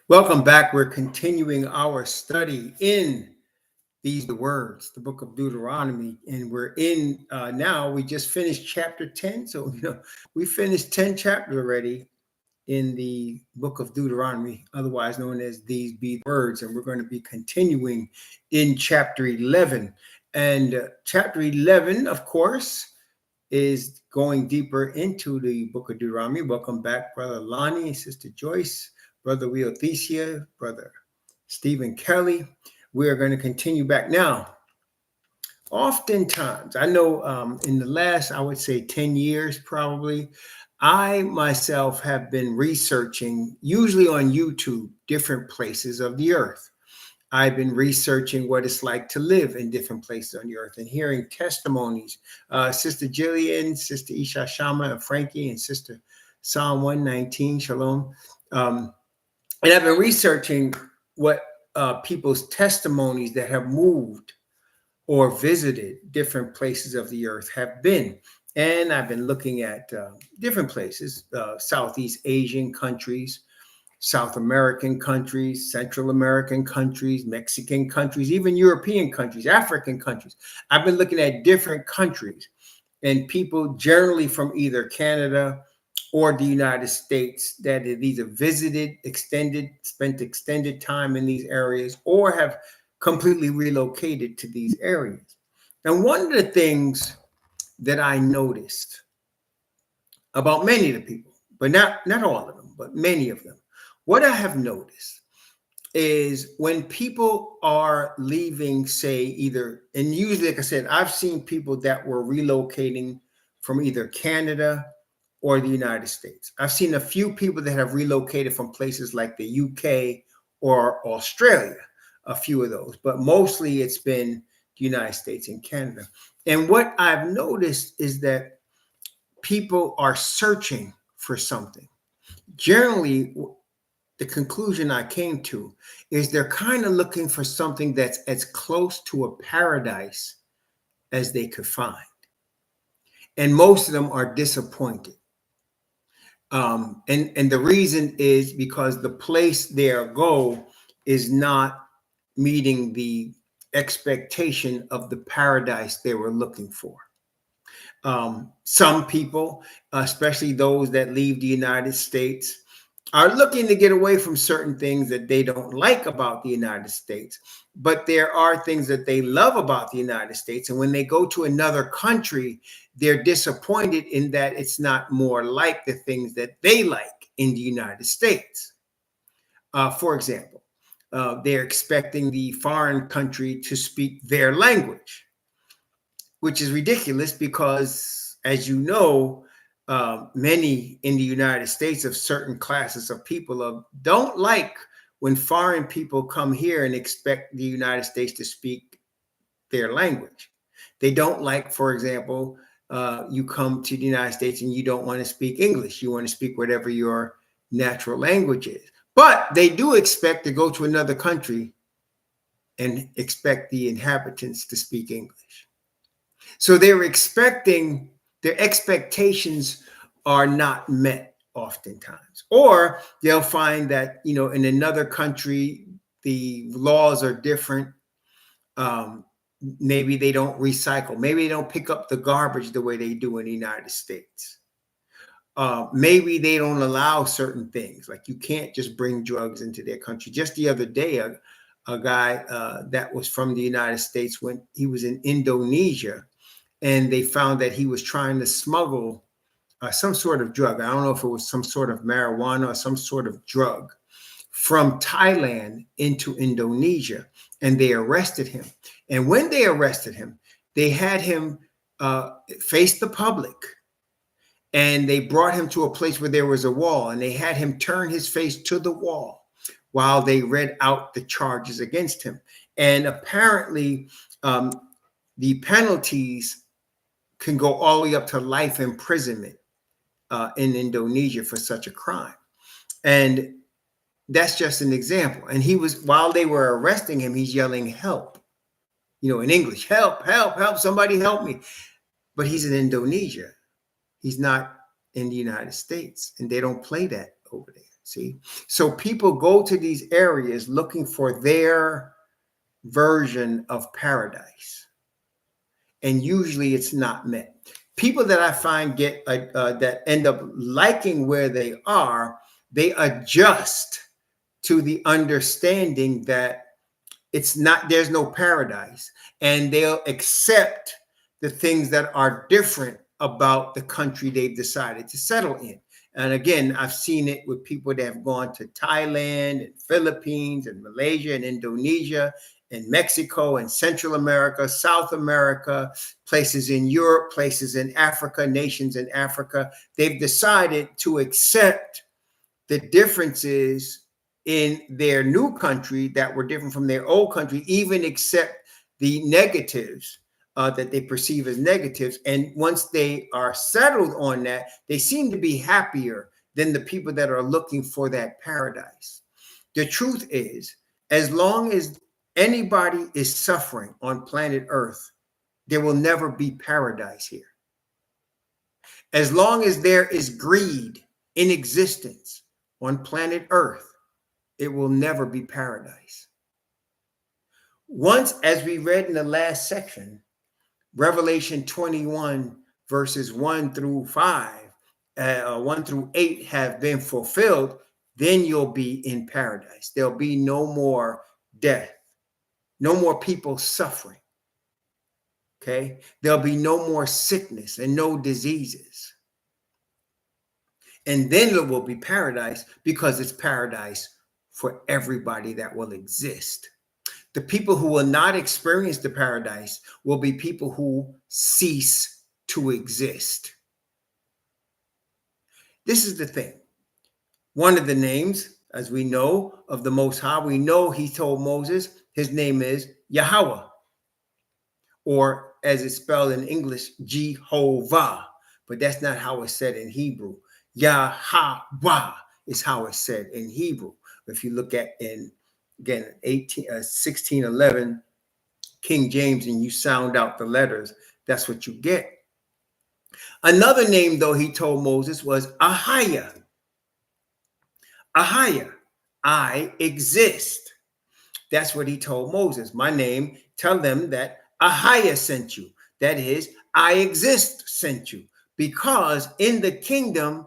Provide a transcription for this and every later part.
Welcome back. We're continuing our study in these the words, the book of Deuteronomy, and we're in now. We just finished chapter 10, so we finished 10 chapters already in the book of Deuteronomy, otherwise known as these be the words, and we're going to be continuing in chapter 11. And chapter 11, of course, is going deeper into the book of Deuteronomy. Welcome back, Brother Lonnie, Sister Joyce, Brother Wheel Thesia, Brother Stephen Kelly. We are going to continue back now. Oftentimes, I know in the last, I would say 10 years probably, I myself have been researching, usually on YouTube, different places of the earth. I've been researching what it's like to live in different places on the earth and hearing testimonies. Sister Jillian, Sister Isha Shama, and Frankie, and Sister Psalm 119, Shalom. And I've been researching what people's testimonies that have moved or visited different places of the earth have been. And I've been looking at different places, Southeast Asian countries, South American countries, Central American countries, Mexican countries, even European countries, African countries. I've been looking at different countries and people generally from either Canada or the United States that have either visited, spent extended time in these areas, or have completely relocated to these areas. And one of the things that I noticed about many of the people, but not all of them, but many of them, what I have noticed is when people are leaving, say, either, and usually, like I said, I've seen people that were relocating from either Canada or the United States. I've seen a few people that have relocated from places like the UK or Australia, a few of those, but mostly it's been the United States and Canada. And what I've noticed is that people are searching for something. Generally, the conclusion I came to is they're kind of looking for something that's as close to a paradise as they could find. And most of them are disappointed. And the reason is because the place their goal is not meeting the expectation of the paradise they were looking for. Some people, especially those that leave the United States, are looking to get away from certain things that they don't like about the United States. But there are things that they love about the United States. And when they go to another country, they're disappointed in that it's not more like the things that they like in the United States. For example, they're expecting the foreign country to speak their language, which is ridiculous because, as you know, many in the United States of certain classes of people don't like when foreign people come here and expect the United States to speak their language. They don't like, for example, you come to the United States and you don't want to speak English. You want to speak whatever your natural language is. But they do expect to go to another country and expect the inhabitants to speak English. So their expectations are not met oftentimes. Or they'll find that, in another country, the laws are different. Maybe they don't recycle. Maybe they don't pick up the garbage the way they do in the United States. Maybe they don't allow certain things, like you can't just bring drugs into their country. Just the other day, a guy that was from the United States, when he was in Indonesia, and they found that he was trying to smuggle some sort of drug. I don't know if it was some sort of marijuana or some sort of drug from Thailand into Indonesia, and they arrested him. And when they arrested him, they had him face the public, and they brought him to a place where there was a wall, and they had him turn his face to the wall while they read out the charges against him. And apparently the penalties can go all the way up to life imprisonment in Indonesia for such a crime. And that's just an example. And while they were arresting him, he's yelling, help, in English, help, help, help, somebody help me. But he's in Indonesia. He's not in the United States, and they don't play that over there. See, so people go to these areas looking for their version of paradise, and usually it's not met. People that I find get that end up liking where they are, they adjust to the understanding that it's not, there's no paradise, and they'll accept the things that are different about the country they've decided to settle in. And again, I've seen it with people that have gone to Thailand and Philippines and Malaysia and Indonesia and Mexico and Central America, South America, places in Europe, places in Africa, nations in Africa. They've decided to accept the differences in their new country that were different from their old country, even accept the negatives that they perceive as negatives. And once they are settled on that, they seem to be happier than the people that are looking for that paradise. The truth is, as long as anybody is suffering on planet Earth, there will never be paradise here. As long as there is greed in existence on planet Earth, it will never be paradise. Once, as we read in the last section, Revelation 21, verses 1 through 8 have been fulfilled, then you'll be in paradise. There'll be no more death, no more people suffering. Okay? There'll be no more sickness and no diseases. And then it will be paradise, because it's paradise for everybody that will exist. The people who will not experience the paradise will be people who cease to exist. This is the thing. One of the names, as we know, of the Most High, we know he told Moses, his name is Yahweh, or as it's spelled in English, Jehovah. But that's not how it's said in Hebrew. Yahweh is how it's said in Hebrew. If you look at in, again, 1611 King James, and you sound out the letters, that's what you get. Another name, though, he told Moses was Ahiah. Ahiah, I exist. That's what he told Moses. My name, tell them that Ahiah sent you. That is, I exist sent you. Because in the kingdom,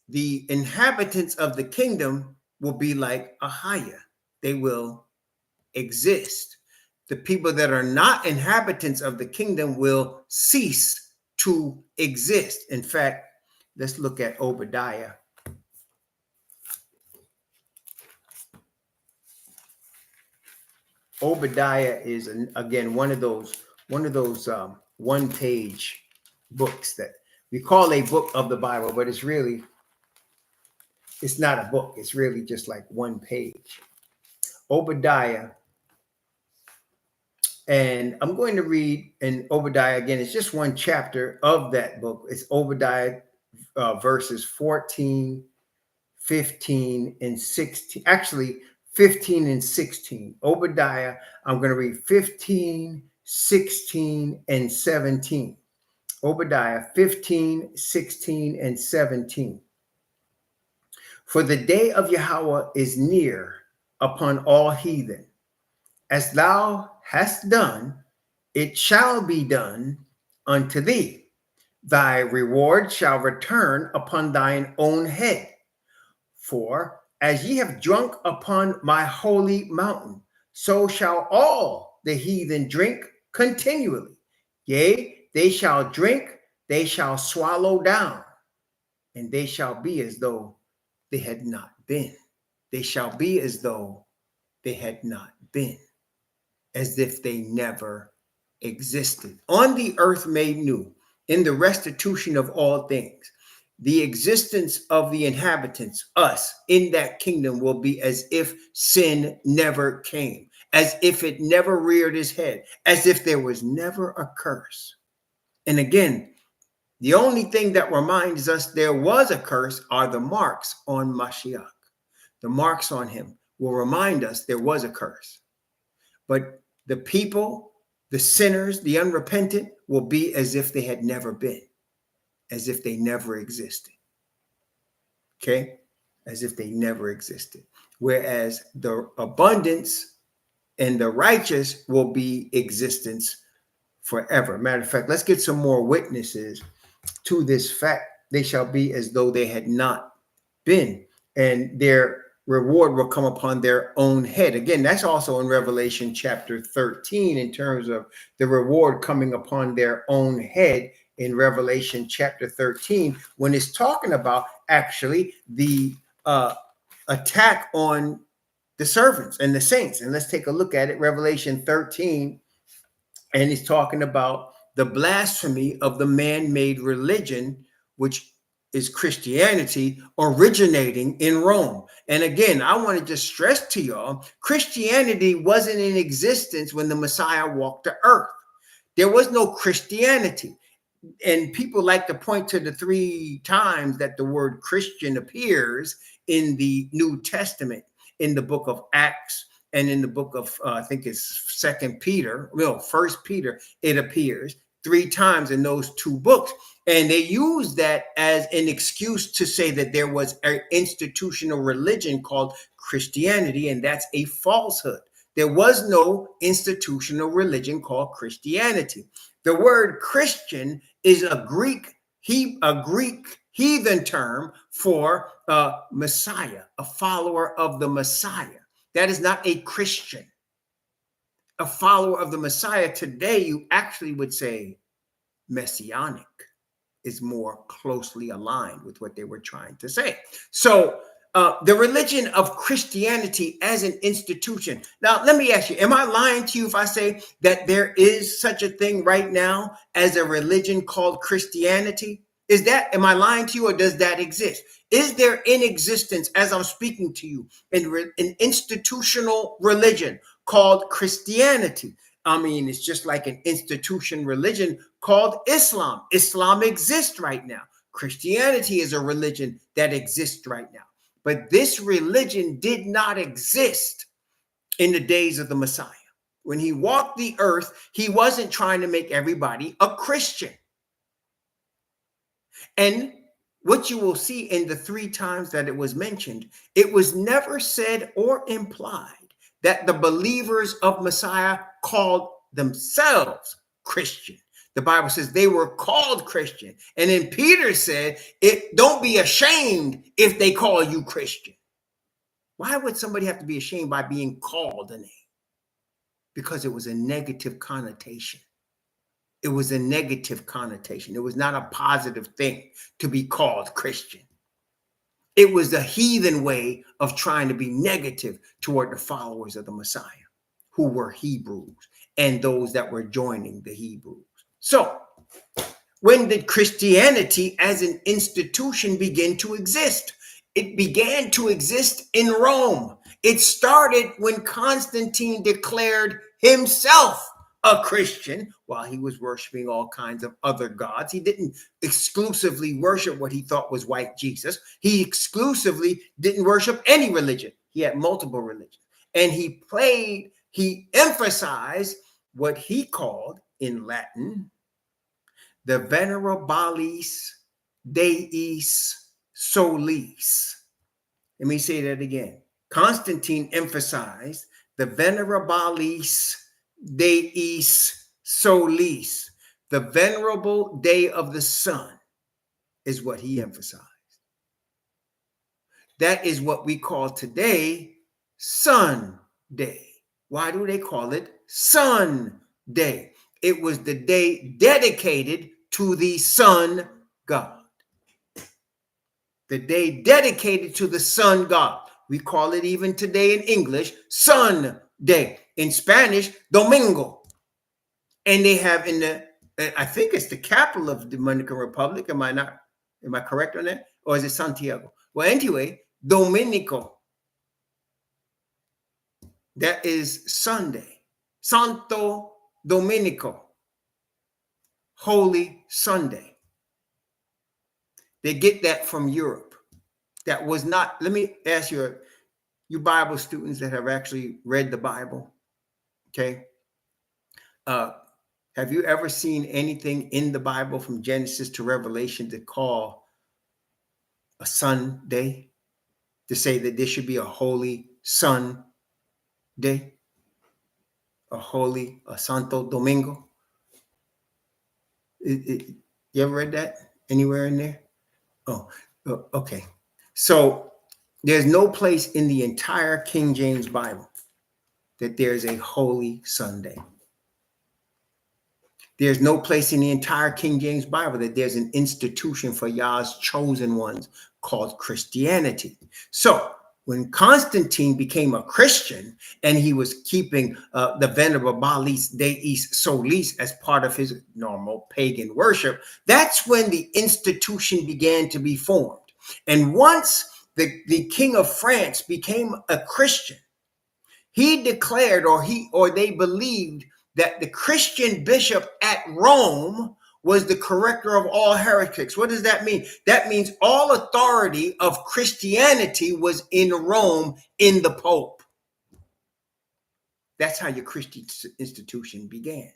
the inhabitants of the kingdom will be like Ahiah. They will exist. The people that are not inhabitants of the kingdom will cease to exist. In fact, let's look at Obadiah. Obadiah is, again, one of those one-page books that we call a book of the Bible, but it's not a book. It's really just like one page. Obadiah. And I'm going to read in Obadiah again. It's just one chapter of that book. It's Obadiah verses 14, 15, and 16. Actually, 15 and 16. Obadiah, I'm going to read 15, 16, and 17. Obadiah 15, 16, and 17. For the day of Yahweh is near upon all heathen. As thou hast done, it shall be done unto thee. Thy reward shall return upon thine own head. For as ye have drunk upon my holy mountain, so shall all the heathen drink continually. Yea, they shall drink, they shall swallow down, and they shall be as though they had not been. They shall be as though they had not been, as if they never existed. On the earth made new, in the restitution of all things, the existence of the inhabitants, us, in that kingdom will be as if sin never came, as if it never reared its head, as if there was never a curse. And again, the only thing that reminds us there was a curse are the marks on Mashiach. The marks on him will remind us there was a curse. But the people, the sinners, the unrepentant will be as if they had never been, as if they never existed. Okay? as if they never existed. Whereas the abundance and the righteous will be existence forever. Matter of fact, let's get some more witnesses to this fact. They shall be as though they had not been, and their reward will come upon their own head. Again, that's also in Revelation chapter 13 in terms of the reward coming upon their own head in Revelation chapter 13, when it's talking about actually the attack on the servants and the saints. And let's take a look at it. Revelation 13, and he's talking about the blasphemy of the man-made religion, which is Christianity, originating in Rome. And again, I want to just stress to y'all, Christianity wasn't in existence when the Messiah walked the earth. There was no Christianity. And people like to point to the 3 times that the word Christian appears in the New Testament, in the book of Acts and in the book of, I think it's First Peter, it appears 3 times in those 2 books. And they use that as an excuse to say that there was an institutional religion called Christianity, and that's a falsehood. There was no institutional religion called Christianity. The word Christian is a Greek heathen term for Messiah, a follower of the Messiah. That is not a Christian. A follower of the Messiah today, you actually would say messianic is more closely aligned with what they were trying to say. So the religion of Christianity as an institution. Now, let me ask you, am I lying to you if I say that there is such a thing right now as a religion called Christianity? Am I lying to you, or does that exist? Is there in existence, as I'm speaking to you, an institutional religion called Christianity? I mean, it's just like an institution religion called Islam. Islam exists right now. Christianity is a religion that exists right now. But this religion did not exist in the days of the Messiah. When he walked the earth, he wasn't trying to make everybody a Christian. And what you will see in the 3 times that it was mentioned, it was never said or implied that the believers of Messiah called themselves Christian. The Bible says they were called Christian. And then Peter said, don't be ashamed if they call you Christian. Why would somebody have to be ashamed by being called a name? Because it was a negative connotation. It was a negative connotation. It was not a positive thing to be called Christian. It was the heathen way of trying to be negative toward the followers of the Messiah, who were Hebrews and those that were joining the Hebrews. So, when did Christianity as an institution begin to exist? It began to exist in Rome. It started when Constantine declared himself a Christian while he was worshiping all kinds of other gods. He didn't exclusively worship what he thought was white Jesus. He exclusively didn't worship any religion. He had multiple religions. And he emphasized what he called in Latin the venerabilis deis solis. Let me say that again. Constantine emphasized the venerabilis deis solis. The venerable day of the sun is what he emphasized. That is what we call today Sunday. Why do they call it Sunday? It was the day dedicated to the sun God. The day dedicated to the sun God. We call it even today in English, Sunday. In Spanish, Domingo. And they have I think it's the capital of the Dominican Republic. Am I correct on that? Or is it Santiago? Well, anyway, Dominico. That is Sunday. Santo Dominico. Holy Sunday. They get that from Europe. That was not, let me ask you Bible students that have actually read the Bible, okay? Have you ever seen anything in the Bible from Genesis to Revelation to call a Sunday? to say that there should be a holy Sunday, a Santo Domingo. You ever read that anywhere in there? Oh, okay. So there's no place in the entire King James Bible that there's a holy Sunday. There's no place in the entire King James Bible that there's an institution for Yah's chosen ones called Christianity. So when Constantine became a Christian and he was keeping the Venerabilis Deis Solis as part of his normal pagan worship, that's when the institution began to be formed. And once the King of France became a Christian, he declared, or they believed, that the Christian bishop at Rome was the corrector of all heretics. What does that mean? That means all authority of Christianity was in Rome, in the Pope. That's how your Christian institution began.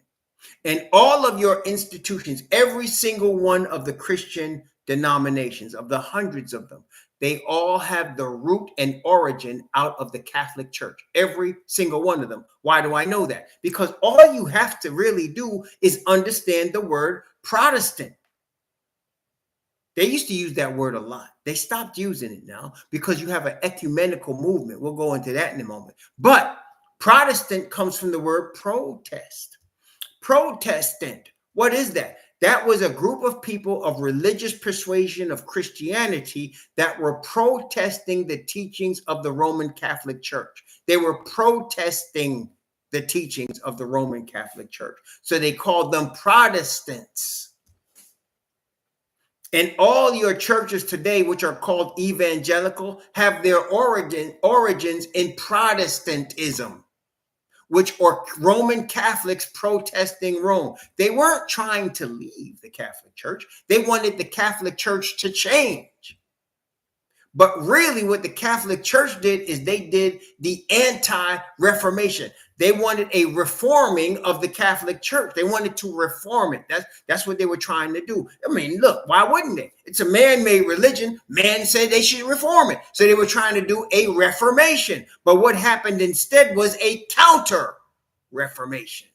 And all of your institutions, every single one of the Christian denominations, of the hundreds of them, they all have the root and origin out of the Catholic Church. Every single one of them. Why do I know that? Because all you have to really do is understand the word Protestant. They used to use that word a lot. They stopped using it now because you have an ecumenical movement. We'll go into that in a moment. But Protestant comes from the word protest. Protestant. What is that? That was a group of people of religious persuasion of Christianity that were protesting the teachings of the Roman Catholic Church. They were protesting the teachings of the Roman Catholic Church. So they called them Protestants. And all your churches today, which are called evangelical, have their origins in Protestantism, which are Roman Catholics protesting Rome. They weren't trying to leave the Catholic Church. They wanted the Catholic Church to change. But really what the Catholic Church did is they did the anti-Reformation. They wanted a reforming of the Catholic Church. They wanted to reform it. That's what they were trying to do. I mean, look, why wouldn't they? It's a man-made religion. Man said they should reform it. So they were trying to do a reformation. But what happened instead was a counter-reformation.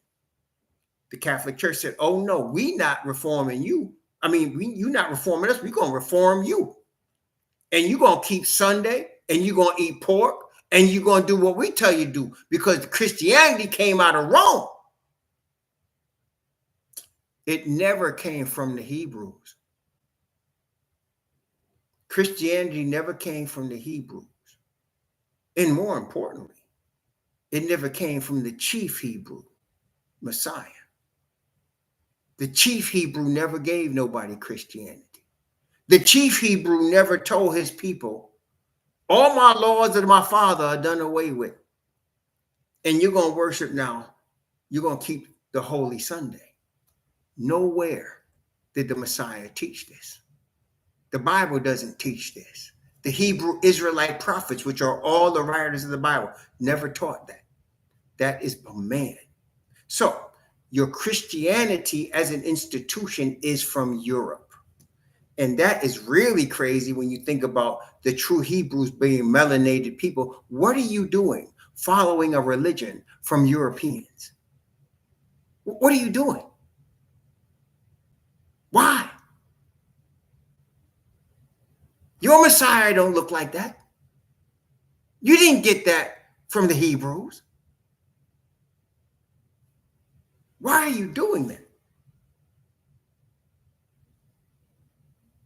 The Catholic Church said, oh, no, we not reforming you. I mean, you not reforming us. We're going to reform you. And you're going to keep Sunday, and you're going to eat pork, and you're going to do what we tell you to do, because Christianity came out of Rome. It never came from the Hebrews. Christianity never came from the Hebrews. And more importantly, it never came from the chief Hebrew, Messiah. The chief Hebrew never gave nobody Christianity. The chief Hebrew never told his people, all my laws of my father are done away with. And you're going to worship now. You're going to keep the Holy Sunday. Nowhere did the Messiah teach this. The Bible doesn't teach this. The Hebrew Israelite prophets, which are all the writers of the Bible, never taught that. That is a man. So your Christianity as an institution is from Europe. And that is really crazy when you think about the true Hebrews being melanated people. What are you doing following a religion from Europeans? What are you doing? Why? Your Messiah don't look like that. You didn't get that from the Hebrews. Why are you doing that?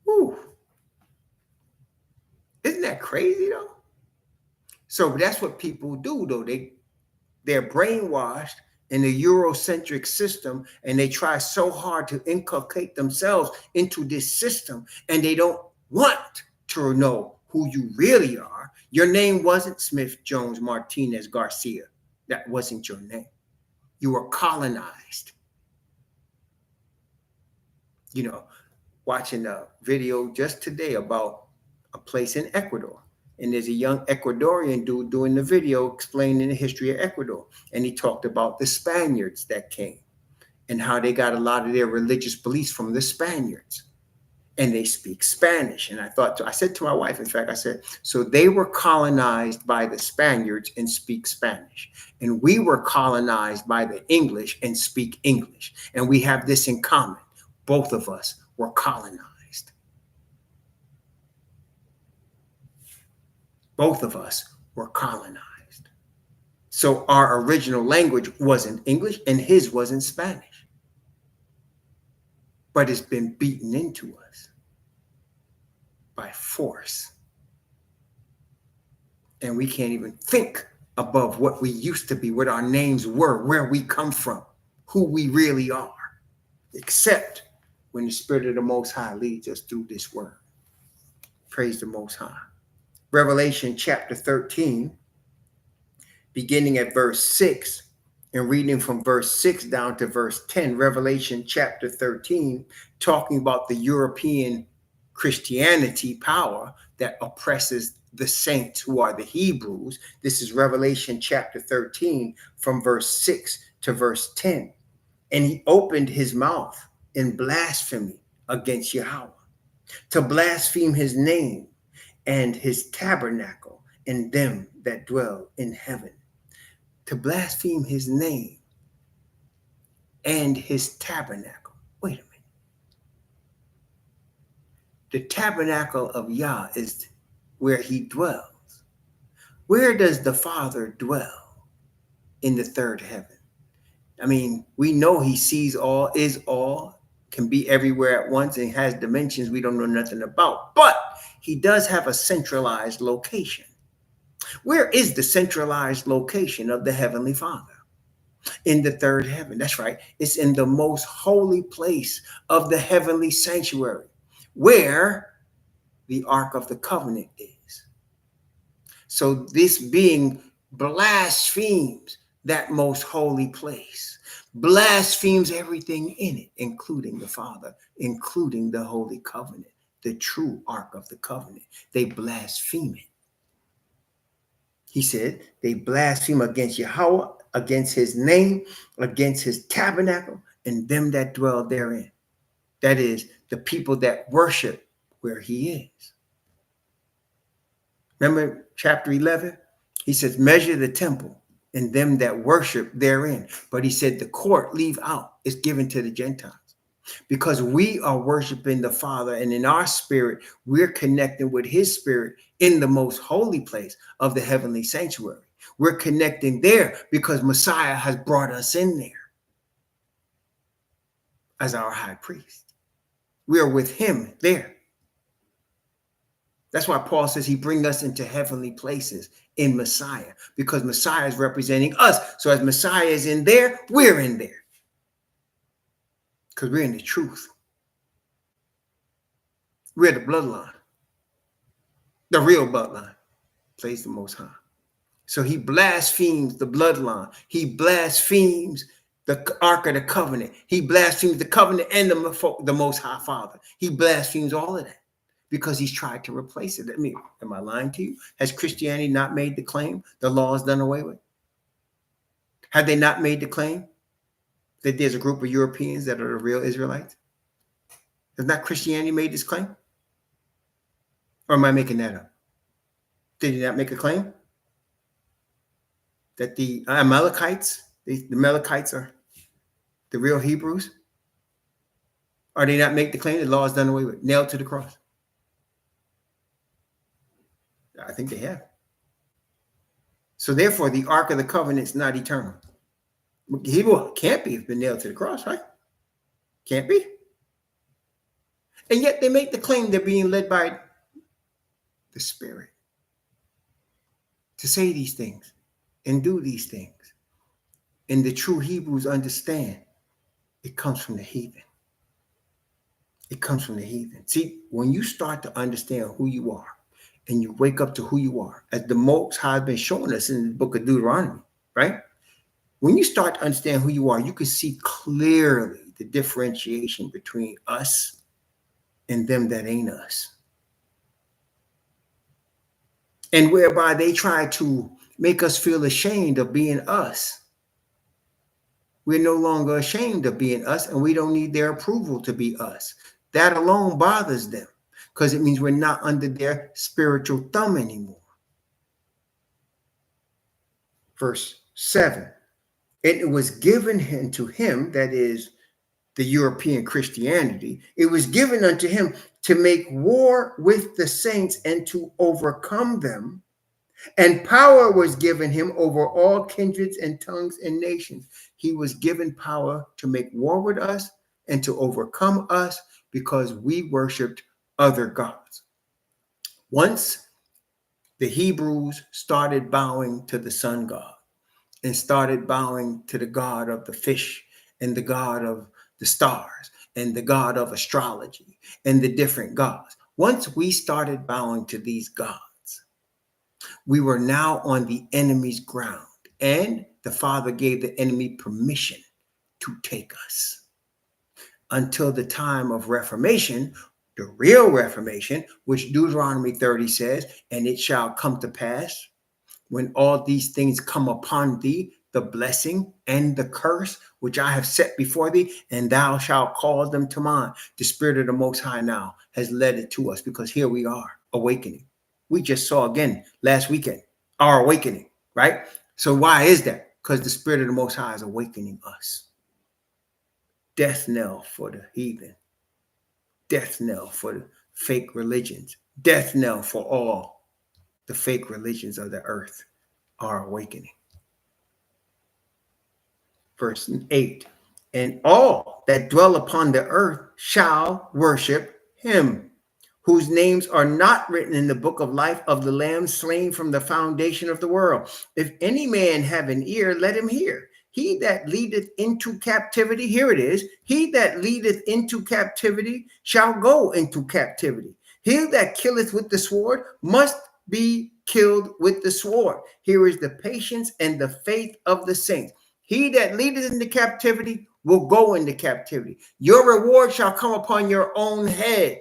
Whew. Isn't that crazy though? So that's what people do though. They're brainwashed in the Eurocentric system, and they try so hard to inculcate themselves into this system, and they don't want to know who you really are. Your name wasn't Smith, Jones, Martinez, Garcia. That wasn't your name. You were colonized. You know, watching a video just today about a place in Ecuador. And there's a young Ecuadorian dude doing the video explaining the history of Ecuador. And he talked about the Spaniards that came and how they got a lot of their religious beliefs from the Spaniards. and they speak Spanish. And I said to my wife, in fact, I said, so they were colonized by the Spaniards and speak Spanish. And we were colonized by the English and speak English. And we have this in common. Both of us were colonized. Both of us were colonized. So our original language wasn't English and his wasn't Spanish. But it's been beaten into us by force. And we can't even think above what we used to be, what our names were, where we come from, who we really are, except when the Spirit of the Most High leads us through this word. Praise the Most High. Revelation chapter 13, beginning at verse 6 and reading from verse 6 down to verse 10. Revelation chapter 13, talking about the European Christianity power that oppresses the saints who are the Hebrews. This is Revelation chapter 13 from verse 6 to verse 10. And he opened his mouth in blasphemy against Yahweh, to blaspheme his name and his tabernacle and them that dwell in heaven. To blaspheme his name and his tabernacle. Wait a minute. The tabernacle of Yah is where he dwells. Where does the Father dwell? In the third heaven. I mean, we know he sees all, is all, can be everywhere at once, and has dimensions we don't know nothing about. But he does have a centralized location. Where is the centralized location of the Heavenly Father? In the third heaven. That's right. It's in the most holy place of the heavenly sanctuary, where the Ark of the Covenant is. So this being blasphemes that most holy place, blasphemes everything in it, including the Father, including the Holy Covenant, the true Ark of the Covenant. They blaspheme it. He said they blaspheme against Yahweh, against his name, against his tabernacle, and them that dwell therein. That is, the people that worship where he is. Remember chapter 11? He says, measure the temple and them that worship therein. But he said the court leave out. It's given to the Gentiles. Because we are worshiping the Father, and in our spirit, we're connecting with his spirit in the most holy place of the heavenly sanctuary. We're connecting there because Messiah has brought us in there as our high priest. We are with him there. That's why Paul says he brings us into heavenly places in Messiah, because Messiah is representing us. So as Messiah is in there, we're in there. Because we're in the truth. We're the bloodline. The real bloodline. Praise the Most High. So he blasphemes the bloodline. He blasphemes the Ark of the Covenant. He blasphemes the covenant and the Most High Father. He blasphemes all of that because he's tried to replace it. I mean, am I lying to you? Has Christianity not made the claim the law is done away with? Have they not made the claim that there's a group of Europeans that are the real Israelites? Has not Christianity made this claim? Or am I making that up? Did he not make a claim that the Amalekites, the Amalekites are the real Hebrews? Or they not make the claim the law is done away with, nailed to the cross? I think they have. So therefore, the Ark of the Covenant is not eternal. Hebrew can't be. It's been nailed to the cross, right? Can't be. And yet they make the claim they're being led by the Spirit to say these things and do these things. And the true Hebrews understand it comes from the heathen. It comes from the heathen. See, when you start to understand who you are and you wake up to who you are, as the Most High has been showing us in the book of Deuteronomy, right? When you start to understand who you are, you can see clearly the differentiation between us and them that ain't us. And whereby they try to make us feel ashamed of being us. We're no longer ashamed of being us, and we don't need their approval to be us. That alone bothers them because it means we're not under their spiritual thumb anymore. Verse 7. It was given unto him, that is the European Christianity, it was given unto him to make war with the saints and to overcome them. And power was given him over all kindreds and tongues and nations. He was given power to make war with us and to overcome us because we worshiped other gods. Once the Hebrews started bowing to the sun god and started bowing to the god of the fish and the god of the stars and the god of astrology and the different gods. Once we started bowing to these gods, we were now on the enemy's ground, and the Father gave the enemy permission to take us until the time of Reformation, the real Reformation, which Deuteronomy 30 says, and it shall come to pass when all these things come upon thee, the blessing and the curse which I have set before thee, and thou shalt call them to mind. The Spirit of the Most High now has led it to us because here we are awakening. We just saw again last weekend our awakening, right? So why is that? Because the Spirit of the Most High is awakening us. Death knell for the heathen. Death knell for the fake religions. Death knell for all the fake religions of the earth are awakening. Verse 8, and all that dwell upon the earth shall worship him, whose names are not written in the book of life of the Lamb slain from the foundation of the world. If any man have an ear, let him hear. He that leadeth into captivity, here it is, he that leadeth into captivity shall go into captivity. He that killeth with the sword must be killed with the sword. Here is the patience and the faith of the saints. He that leadeth into captivity will go into captivity. Your reward shall come upon your own head.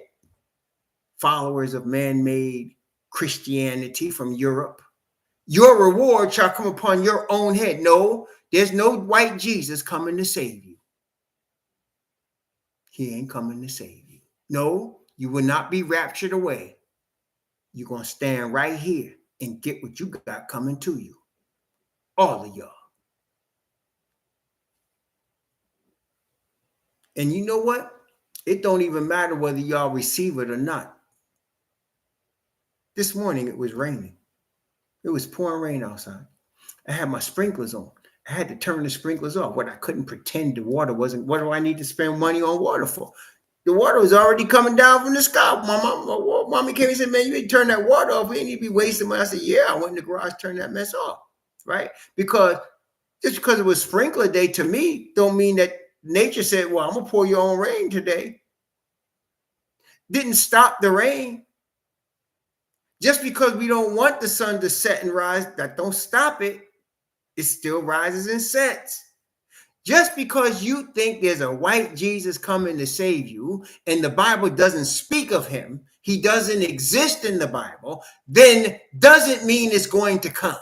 Followers of man-made Christianity from Europe, your reward shall come upon your own head. No, there's no white Jesus coming to save you. He ain't coming to save you. No, you will not be raptured away. You're going to stand right here and get what you got coming to you. All of y'all. And you know what? It don't even matter whether y'all receive it or not. This morning it was raining. It was pouring rain outside. I had my sprinklers on. I had to turn the sprinklers off. What I couldn't pretend the water wasn't. What do I need to spend money on water for? The water was already coming down from the sky. My mommy came and said, man, you need to turn that water off. We ain't need to be wasting money. I said, yeah, I went in the garage, turned that mess off. Right? Because just because it was sprinkler day to me, don't mean that nature said, well, I'm going to pour your own rain today. Didn't stop the rain. Just because we don't want the sun to set and rise, that don't stop it. It still rises and sets. Just because you think there's a white Jesus coming to save you and the Bible doesn't speak of him, he doesn't exist in the Bible, then doesn't mean it's going to come.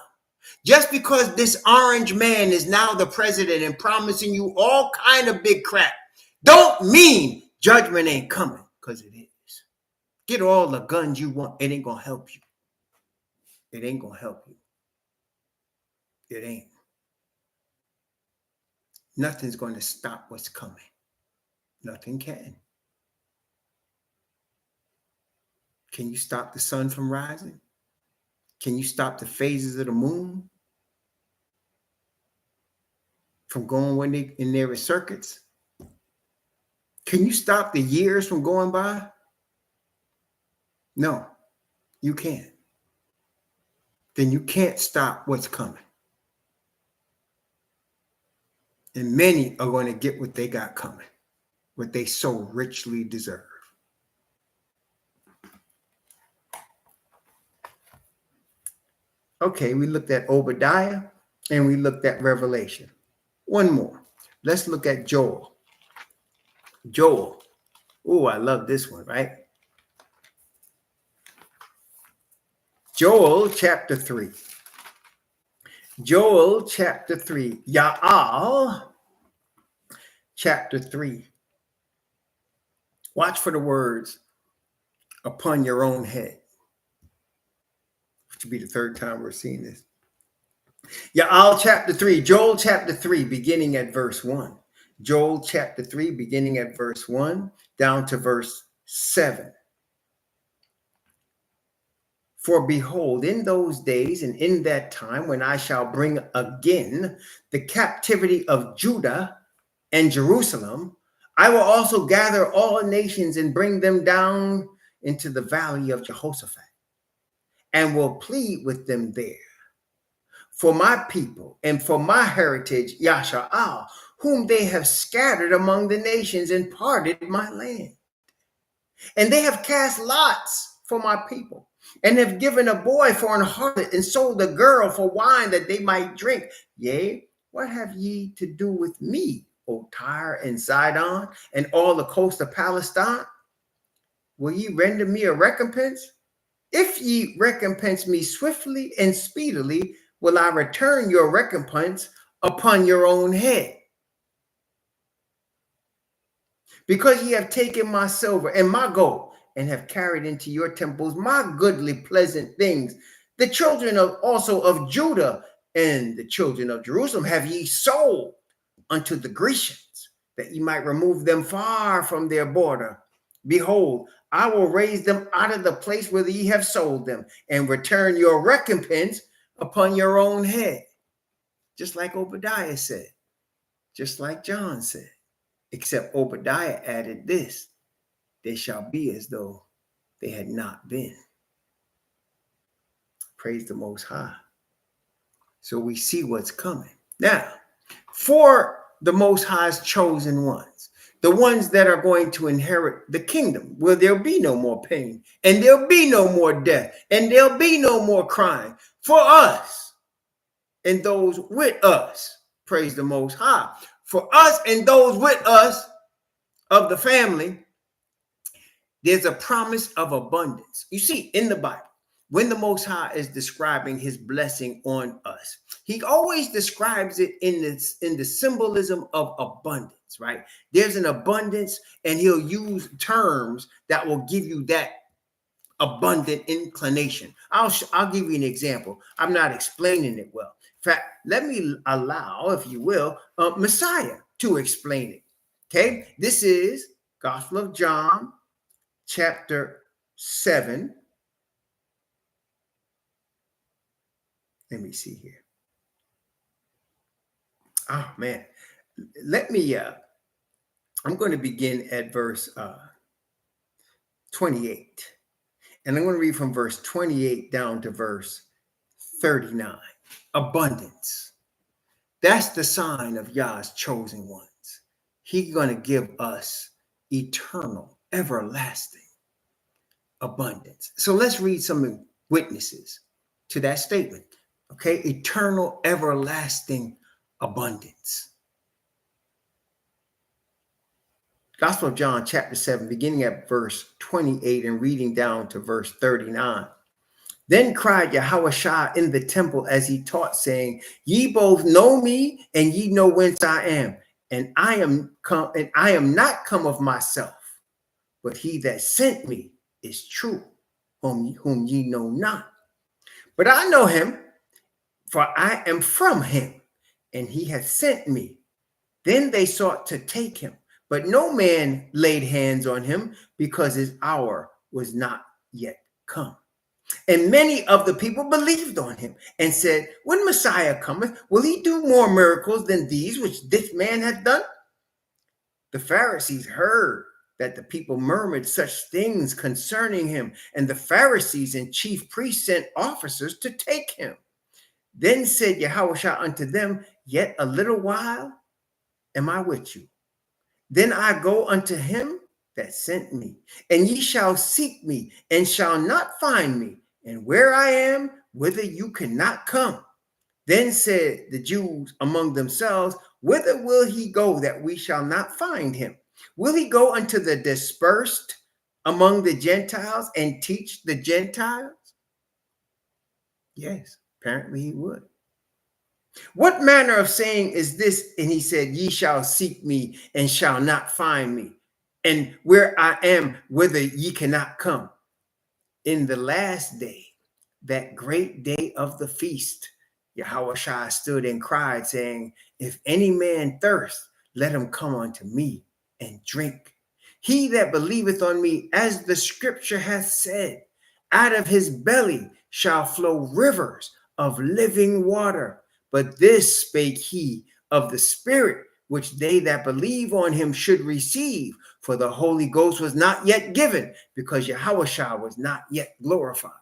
Just because this orange man is now the president and promising you all kind of big crap, don't mean judgment ain't coming, because it is. Get all the guns you want. It ain't going to help you. It ain't going to help you. It ain't. Nothing's going to stop what's coming. Nothing can. Can you stop the sun from rising? Can you stop the phases of the moon from going when they in their circuits? Can you stop the years from going by? No, you can't. Then you can't stop what's coming. And many are going to get what they got coming, what they so richly deserve. Okay, we looked at Obadiah and we looked at Revelation. One more. Let's look at Joel. Joel. Oh, I love this one, right? Joel chapter 3. Joel chapter 3. Ya'al chapter 3. Watch for the words upon your own head, which will be the third time we're seeing this. Joel chapter 3, beginning at verse 1. Joel chapter 3, beginning at verse 1, down to verse 7. For behold, in those days and in that time when I shall bring again the captivity of Judah and Jerusalem, I will also gather all nations and bring them down into the valley of Jehoshaphat, and will plead with them there for my people and for my heritage, Yasha'al, whom they have scattered among the nations and parted my land. And they have cast lots for my people, and have given a boy for an harlot, and sold a girl for wine that they might drink. Yea, what have ye to do with me, O Tyre and Sidon, and all the coast of Palestine? Will ye render me a recompense? If ye recompense me swiftly and speedily, will I return your recompense upon your own head. Because ye have taken my silver and my gold, and have carried into your temples my goodly pleasant things, the children of also of Judah and the children of Jerusalem have ye sold unto the Grecians, that ye might remove them far from their border. Behold, I will raise them out of the place where ye have sold them, and return your recompense upon your own head. Just like Obadiah said, just like John said, except Obadiah added this: they shall be as though they had not been. Praise the Most High. So we see what's coming. Now, for the Most High's chosen ones, the ones that are going to inherit the kingdom, where there'll be no more pain, and there'll be no more death, and there'll be no more crying. For us and those with us, praise the Most High. For us and those with us of the family, there's a promise of abundance. You see, in the Bible, when the Most High is describing his blessing on us, he always describes it in the symbolism of abundance, right? There's an abundance, and he'll use terms that will give you that abundant inclination. I'll give you an example. I'm not explaining it well. In fact, let me allow, if you will, Messiah to explain it. Okay, this is Gospel of John, chapter 7. Let me see here. Oh man, let me. I'm going to begin at verse 28, and I'm going to read from verse 28 down to verse 39. Abundance. That's the sign of Yah's chosen ones. He's going to give us eternal, everlasting abundance. So let's read some witnesses to that statement. Okay, eternal, everlasting abundance. Gospel of John, chapter 7, beginning at verse 28 and reading down to verse 39. Then cried YHWH in the temple as he taught, saying, Ye both know me, and ye know whence I am. And I am not come of myself, but he that sent me is true, whom ye know not. But I know him, for I am from him, and he hath sent me. Then they sought to take him, but no man laid hands on him, because his hour was not yet come. And many of the people believed on him, and said, When Messiah cometh, will he do more miracles than these which this man hath done? The Pharisees heard that the people murmured such things concerning him, and the Pharisees and chief priests sent officers to take him. Then said YHWH unto them, Yet a little while am I with you. Then I go unto him that sent me, and ye shall seek me, and shall not find me. And where I am, whither you cannot come. Then said the Jews among themselves, Whither will he go that we shall not find him? Will he go unto the dispersed among the Gentiles and teach the Gentiles? Yes, apparently he would. What manner of saying is this? And he said, Ye shall seek me and shall not find me. and where I am, whither ye cannot come. In the last day, that great day of the feast, Yahushua stood and cried, saying, if any man thirst, let him come unto me and drink. He that believeth on me, as the scripture hath said, out of his belly shall flow rivers of living water. But this spake he of the Spirit, which they that believe on him should receive. For the Holy Ghost was not yet given, because Yahushua was not yet glorified.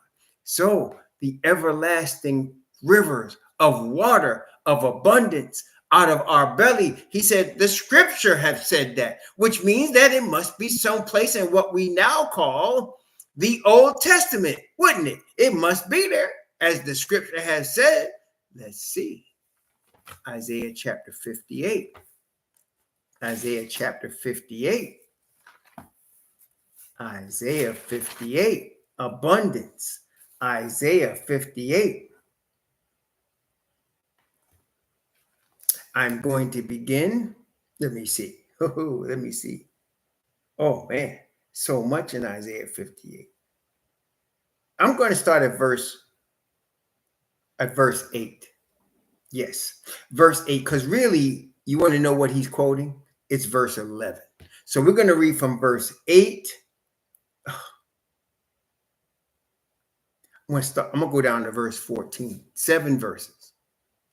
So the everlasting rivers of water of abundance out of our belly, he said, the scripture have said that, which means that it must be someplace in what we now call the Old Testament, wouldn't it? It must be there, as the scripture has said. Let's see. Isaiah chapter 58. Isaiah chapter 58. Isaiah 58. Abundance. Isaiah 58. I'm going to begin. Let me see. Let me see. Oh, man. So much in Isaiah 58. I'm going to start at verse 8. Yes, verse 8, because really, you want to know what he's quoting? It's verse 11. So we're going to read from verse 8. I'm going to go down to verse 14. 7 verses,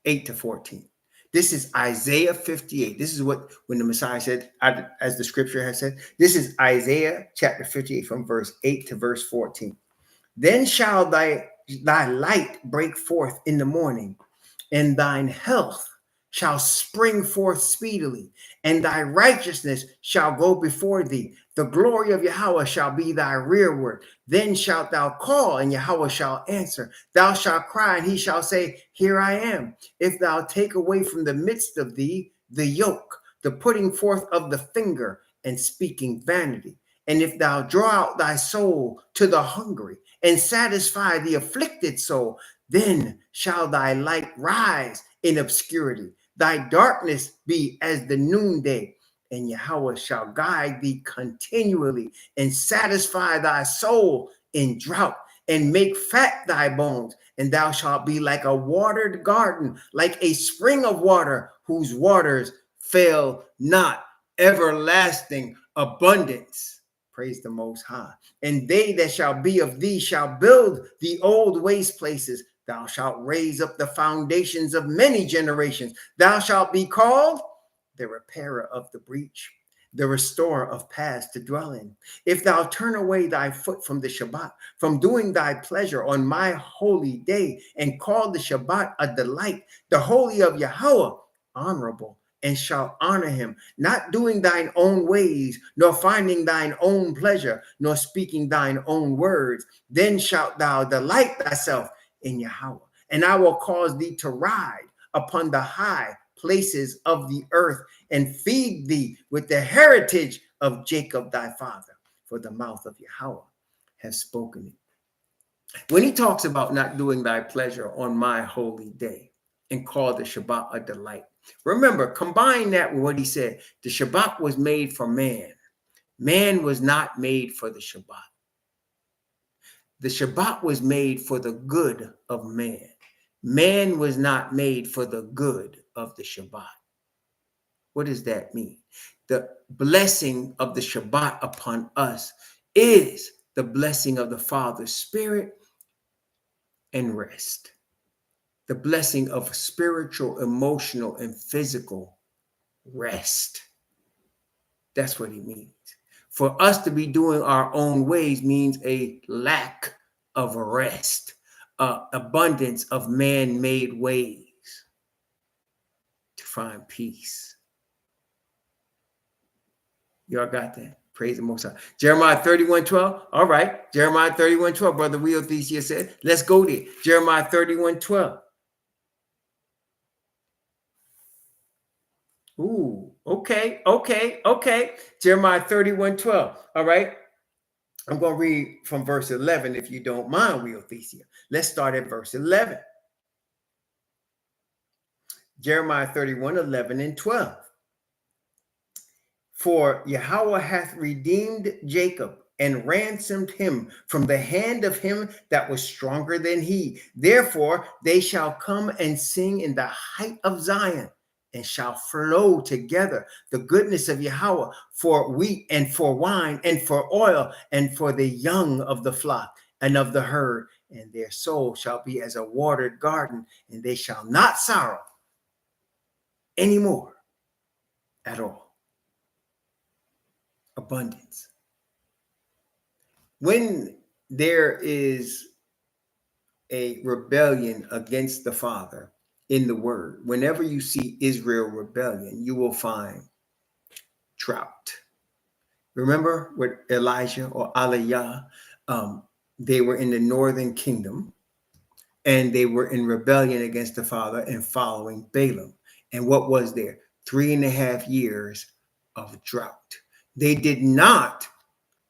8 to 14. This is Isaiah 58. This is what, when the Messiah said, as the scripture has said, this is Isaiah chapter 58 from verse 8 to verse 14. Then shall thy light break forth in the morning, and thine health shall spring forth speedily, and thy righteousness shall go before thee. The glory of Yahweh shall be thy rearward. Then shalt thou call, and Yahweh shall answer. Thou shalt cry, and he shall say, here I am. If thou take away from the midst of thee the yoke, the putting forth of the finger, and speaking vanity. And if thou draw out thy soul to the hungry, and satisfy the afflicted soul, then shall thy light rise in obscurity, thy darkness be as the noonday, and Yahweh shall guide thee continually, and satisfy thy soul in drought, and make fat thy bones, and thou shalt be like a watered garden, like a spring of water, whose waters fail not. Everlasting abundance. Praise the Most High. And they that shall be of thee shall build the old waste places. Thou shalt raise up the foundations of many generations. Thou shalt be called the repairer of the breach, the restorer of paths to dwell in. If thou turn away thy foot from the Shabbat, from doing thy pleasure on my holy day, and call the Shabbat a delight, the holy of Yahweh honorable, and shall honor him, not doing thine own ways, nor finding thine own pleasure, nor speaking thine own words, then shalt thou delight thyself in Yahweh, and I will cause thee to ride upon the high places of the earth, and feed thee with the heritage of Jacob thy father, for the mouth of Yahweh has spoken it. When he talks about not doing thy pleasure on my holy day, and call the Shabbat a delight, remember, combine that with what he said. The Shabbat was made for man. Man was not made for the Shabbat. The Shabbat was made for the good of man. Man was not made for the good of the Shabbat. What does that mean? The blessing of the Shabbat upon us is the blessing of the Father's Spirit and rest. The blessing of spiritual, emotional, and physical rest. That's what he means. For us to be doing our own ways means a lack of rest, abundance of man-made ways to find peace. Y'all got that? Praise the Most High. Jeremiah 31:12. All right. Jeremiah 31:12. Brother Wheel Thesia said, let's go there. Jeremiah 31:12. Ooh, okay. Jeremiah 31:12. All right. I'm going to read from verse 11, if you don't mind, Wheel Thesia. Let's start at verse 11. Jeremiah 31:11 and 12. For Yahweh hath redeemed Jacob and ransomed him from the hand of him that was stronger than he. Therefore they shall come and sing in the height of Zion, and shall flow together the goodness of Yahweh for wheat and for wine and for oil and for the young of the flock and of the herd. And their soul shall be as a watered garden, and they shall not sorrow anymore at all. Abundance. When there is a rebellion against the Father in the word, whenever you see Israel rebellion, you will find drought. Remember with Elijah or Aliyah, they were in the northern kingdom and they were in rebellion against the Father and following Balaam. And what was there? 3.5 years of drought. They did not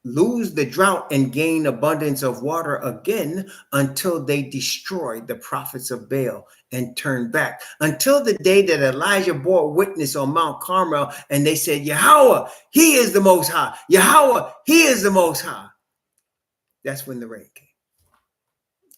lose the drought and gain abundance of water again until they destroyed the prophets of Baal and turned back, until the day that Elijah bore witness on Mount Carmel and they said, Yahweh, he is the most high. Yahweh, he is the most high. That's when the rain came.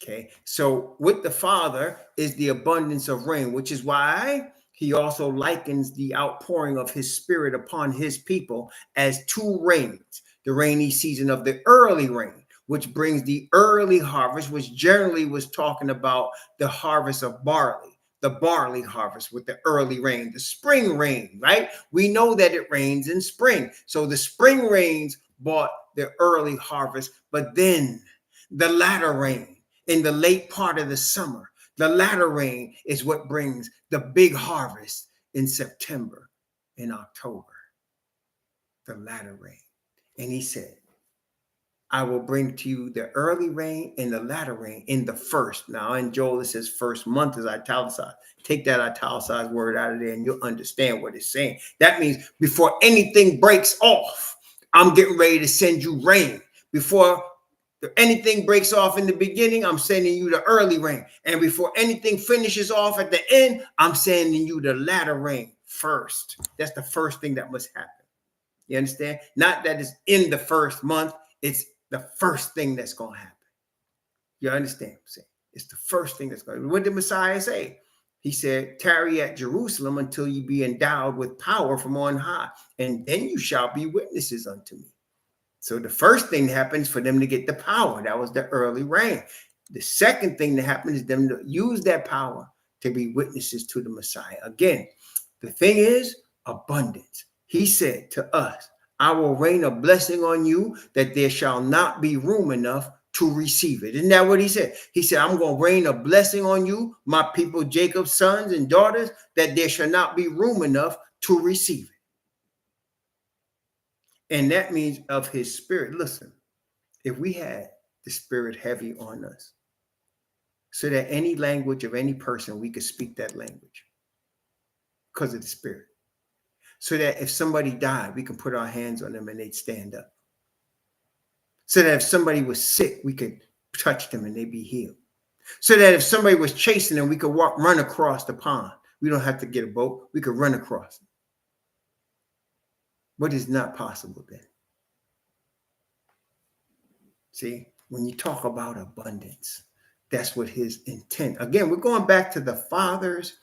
Okay, so with the Father is the abundance of rain, which is why he also likens the outpouring of his spirit upon his people as two rains. The rainy season of the early rain, which brings the early harvest, which generally was talking about the harvest of barley, the barley harvest with the early rain, the spring rain, right? We know that it rains in spring. So the spring rains brought the early harvest, but then the latter rain in the late part of the summer, the latter rain is what brings the big harvest in September and October, the latter rain. And he said, I will bring to you the early rain and the latter rain in the first. Now in Joel, it says first month is italicized. Take that italicized word out of there and you'll understand what it's saying. That means before anything breaks off, I'm getting ready to send you rain. Before anything breaks off in the beginning, I'm sending you the early rain. And before anything finishes off at the end, I'm sending you the latter rain first. That's the first thing that must happen. You understand? Not that it's in the first month. It's the first thing that's going to happen. You understand what I'm saying? It's the first thing that's going to happen. What did Messiah say? He said, tarry at Jerusalem until you be endowed with power from on high, and then you shall be witnesses unto me. So the first thing that happens for them to get the power. That was the early rain. The second thing that happened is them to use that power to be witnesses to the Messiah. Again, the thing is abundance. He said to us, I will rain a blessing on you that there shall not be room enough to receive it. Isn't that what he said? He said, I'm going to rain a blessing on you, my people, Jacob's sons and daughters, that there shall not be room enough to receive it. And that means of his spirit. Listen, if we had the spirit heavy on us, so that any language of any person, we could speak that language because of the spirit. So that if somebody died, we can put our hands on them and they'd stand up. So that if somebody was sick, we could touch them and they'd be healed. So that if somebody was chasing them, we could run across the pond. We don't have to get a boat. We could run across them. What is not possible then? See, when you talk about abundance, that's what his intent. Again, we're going back to the Father's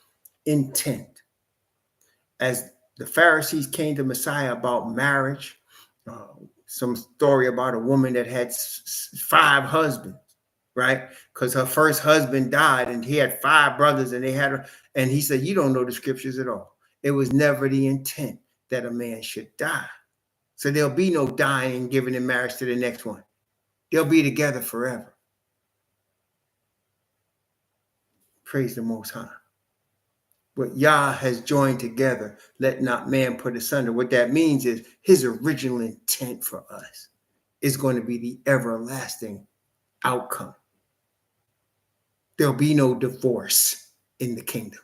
intent. As the Pharisees came to Messiah about marriage, some story about a woman that had 5 husbands, right? Because her first husband died and he had 5 brothers and they had her. And he said, you don't know the scriptures at all. It was never the intent that a man should die. So there'll be no dying and giving in marriage to the next one. They'll be together forever. Praise the Most High. What Yah has joined together, let not man put asunder. What that means is his original intent for us is going to be the everlasting outcome. There'll be no divorce in the kingdom.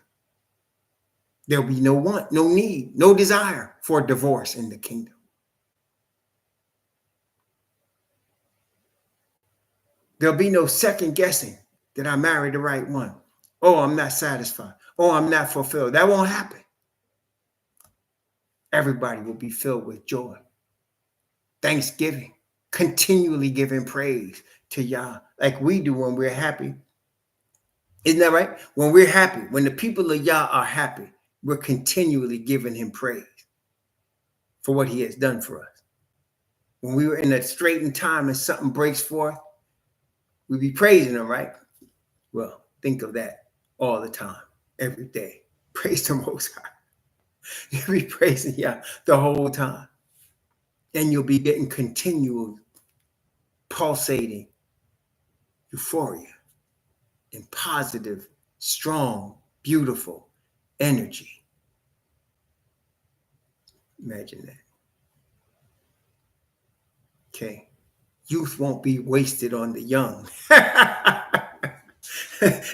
There'll be no want, no need, no desire for divorce in the kingdom. There'll be no second guessing that I married the right one. Oh, I'm not satisfied. Oh, I'm not fulfilled. That won't happen. Everybody will be filled with joy, thanksgiving, continually giving praise to Yah, like we do when we're happy. Isn't that right? When we're happy, when the people of Yah are happy, we're continually giving him praise for what he has done for us. When we were in a straitened time and something breaks forth, we be praising him, right? Well, think of that all the time, every day. Praise the Most High. You'll be praising Yah the whole time. And you'll be getting continual, pulsating euphoria and positive, strong, beautiful energy. Imagine that. Okay. Youth won't be wasted on the young.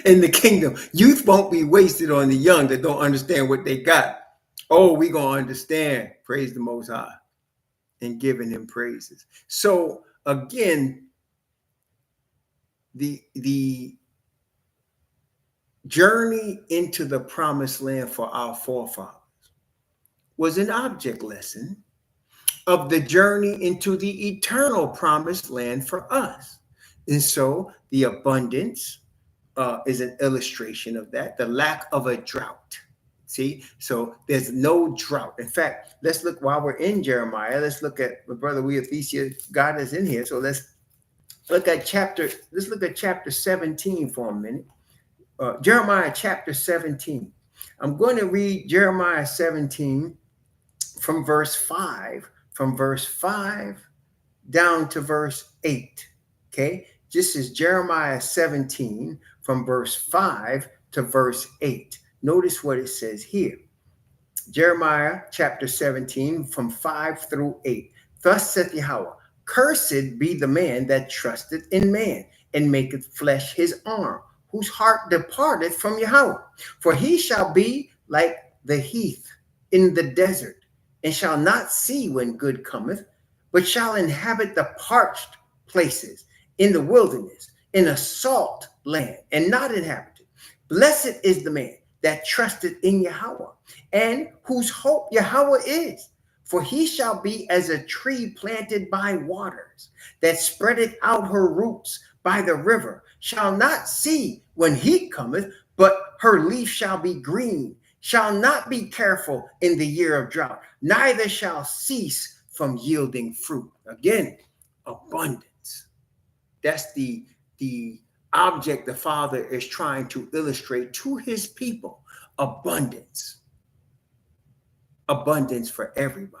In the kingdom, youth won't be wasted on the young that don't understand what they got. Oh, we gonna understand. Praise the Most High and giving him praises. So again, the journey into the promised land for our forefathers was an object lesson of the journey into the eternal promised land for us. And so the abundance is an illustration of that, the lack of a drought. See, so there's no drought. In fact, let's look while we're in Jeremiah. Let's look at my brother Weathesia. God is in here, so let's look at chapter 17 for a minute. Jeremiah chapter 17. I'm going to read Jeremiah 17 from verse 5, down to verse 8. Okay, this is Jeremiah 17 from verse 5 to verse 8. Notice what it says here. Jeremiah chapter 17 from 5 through 8. Thus saith Yahweh, cursed be the man that trusteth in man, and maketh flesh his arm, whose heart departeth from Yahweh. For he shall be like the heath in the desert, and shall not see when good cometh, but shall inhabit the parched places in the wilderness, in a salt land, and not inhabited. Blessed is the man that trusteth in Yahweh, and whose hope Yahweh is. For he shall be as a tree planted by waters, that spreadeth out her roots by the river, shall not see when heat cometh, but her leaf shall be green, shall not be careful in the year of drought, neither shall cease from yielding fruit. Again, abundance. That's the object the Father is trying to illustrate to his people. Abundance. Abundance for everybody.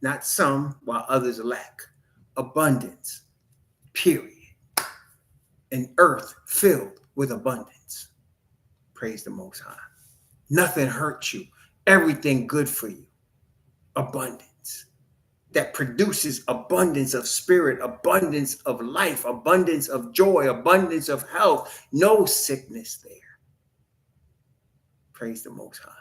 Not some while others lack. Abundance. Period. An earth filled with abundance. Praise the Most High. Nothing hurts you. Everything good for you. Abundance. That produces abundance of spirit, abundance of life, abundance of joy, abundance of health. No sickness there. Praise the Most High.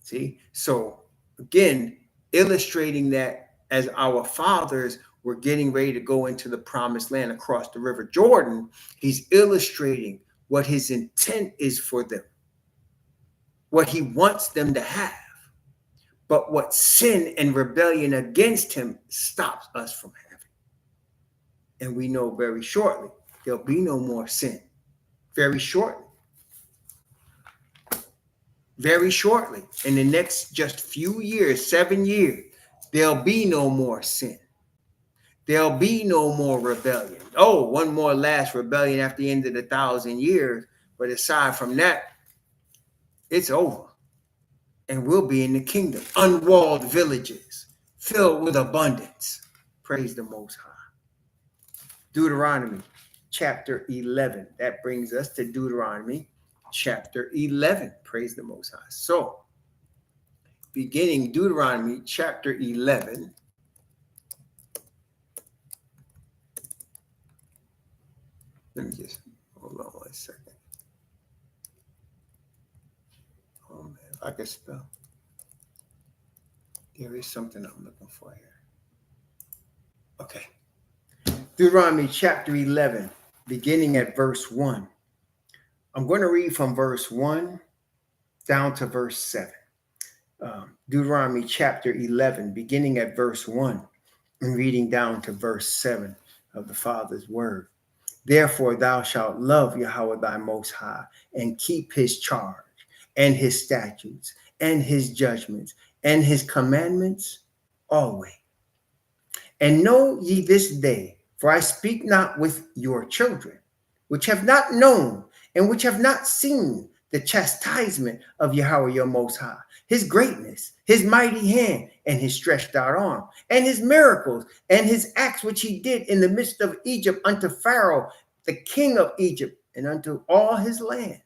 See? So again, illustrating that as our fathers were getting ready to go into the promised land across the river Jordan, he's illustrating what his intent is for them, what he wants them to have. But what sin and rebellion against him stops us from having. And we know very shortly, there'll be no more sin. Very shortly. Very shortly. In the next just few years, 7 years, there'll be no more sin. There'll be no more rebellion. Oh, one more last rebellion after the end of the 1,000 years. But aside from that, it's over. And we'll be in the kingdom. Unwalled villages filled with abundance. Praise the Most High. Deuteronomy chapter 11. That brings us to Deuteronomy chapter 11. Praise the Most High. So, beginning Deuteronomy chapter 11. Let me just hold on 1 second. Oh man, if I could spell. There is something I'm looking for here. Okay. Deuteronomy chapter 11, beginning at verse 1. I'm going to read from verse 1 down to verse 7. Deuteronomy chapter 11, beginning at verse 1 and reading down to verse 7 of the Father's word. Therefore, thou shalt love Yahweh thy most high and keep his charge and his statutes and his judgments and his commandments always. And know ye this day, for I speak not with your children, which have not known and which have not seen the chastisement of Yahweh your most high, his greatness, his mighty hand, and his stretched out arm, and his miracles, and his acts which he did in the midst of Egypt unto Pharaoh, the king of Egypt, and unto all his land.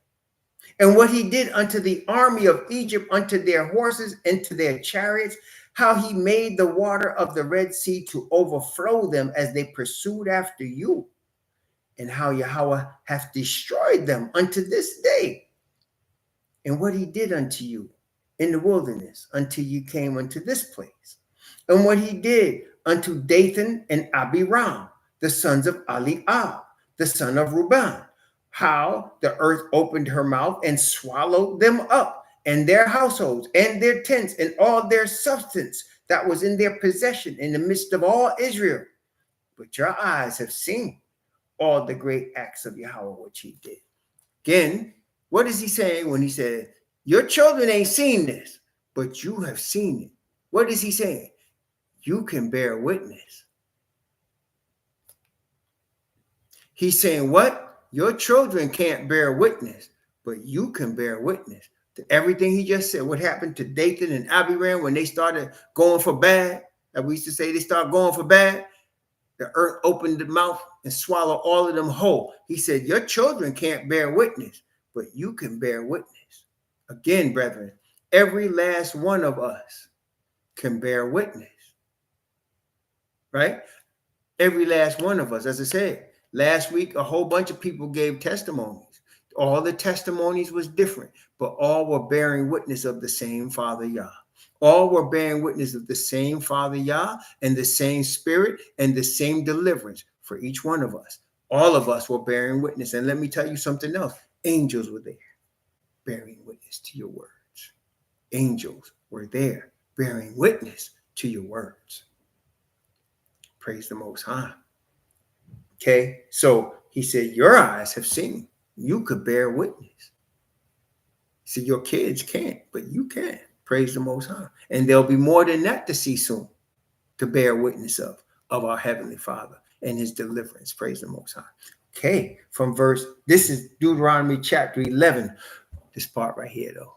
And what he did unto the army of Egypt, unto their horses and to their chariots, how he made the water of the Red Sea to overflow them as they pursued after you, and how Yahweh hath destroyed them unto this day, and what he did unto you in the wilderness until you came unto this place, and what he did unto Dathan and Abiram, the sons of Eliab, the son of Reuben, how the earth opened her mouth and swallowed them up, and their households, and their tents, and all their substance that was in their possession in the midst of all Israel. But your eyes have seen all the great acts of Yahweh, which he did. Again, what is he saying when he said, your children ain't seen this, but you have seen it? What is he saying? You can bear witness. He's saying what? Your children can't bear witness, but you can bear witness to everything he just said. What happened to Dathan and Abiram when they started going for bad? That we used to say they start going for bad. The earth opened the mouth and swallowed all of them whole. He said, your children can't bear witness, but you can bear witness. Again, brethren, every last one of us can bear witness, right? Every last one of us, as I said, last week, a whole bunch of people gave testimonies. All the testimonies was different, but all were bearing witness of the same Father Yah. All were bearing witness of the same Father Yah and the same Spirit and the same deliverance for each one of us. All of us were bearing witness. And let me tell you something else. Angels were there bearing witness to your words. Angels were there bearing witness to your words. Praise the Most High. Okay, so he said, your eyes have seen. You could bear witness. See, your kids can't, but you can. Praise the Most High. And there'll be more than that to see soon, to bear witness of our Heavenly Father and his deliverance. Praise the Most High. Okay, this is Deuteronomy chapter 11. This part right here, though.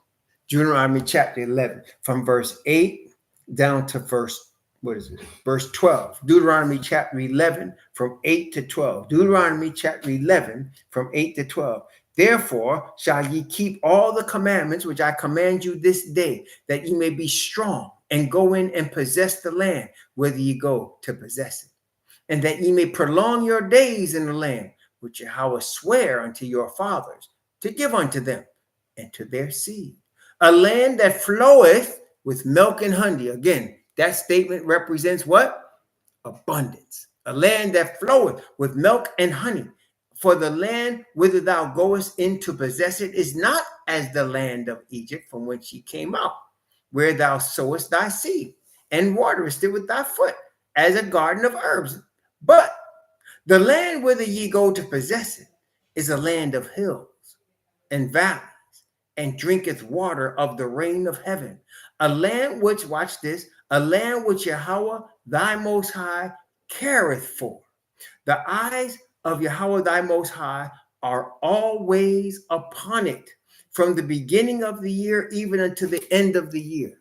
Deuteronomy chapter 11, from verse 8 down to verse 12. Deuteronomy chapter 11, from 8 to 12. Deuteronomy chapter 11, from 8 to 12. Therefore shall ye keep all the commandments which I command you this day, that ye may be strong and go in and possess the land, whither ye go to possess it, and that ye may prolong your days in the land which Yahweh sware unto your fathers to give unto them and to their seed, a land that floweth with milk and honey. Again, that statement represents what? Abundance. A land that floweth with milk and honey. For the land whither thou goest in to possess it is not as the land of Egypt from whence ye came out, where thou sowest thy seed and waterest it with thy foot, as a garden of herbs. But the land whither ye go to possess it is a land of hills and valleys, and drinketh water of the rain of heaven. A land which, watch this, a land which Yahweh thy Most High careth for. The eyes of Yahweh thy Most High are always upon it, from the beginning of the year even unto the end of the year.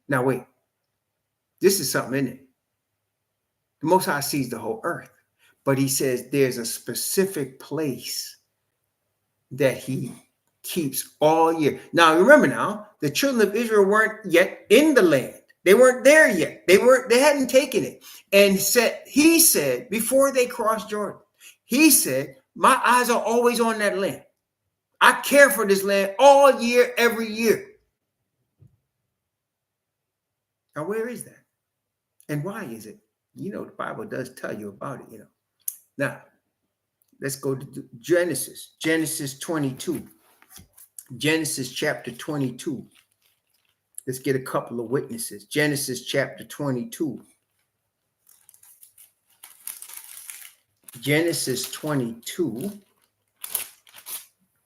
Now wait, this is something in it. The Most High sees the whole earth, but he says there's a specific place that he keeps all year. Now, remember now, the children of Israel weren't yet in the land. They weren't there yet. They hadn't taken it. And he said, before they crossed Jordan, he said, my eyes are always on that land. I care for this land all year, every year. Now, where is that? And why is it? You know, the Bible does tell you about it, Now, let's go to Genesis 22. Genesis chapter 22. Let's get a couple of witnesses. Genesis chapter 22. Genesis 22.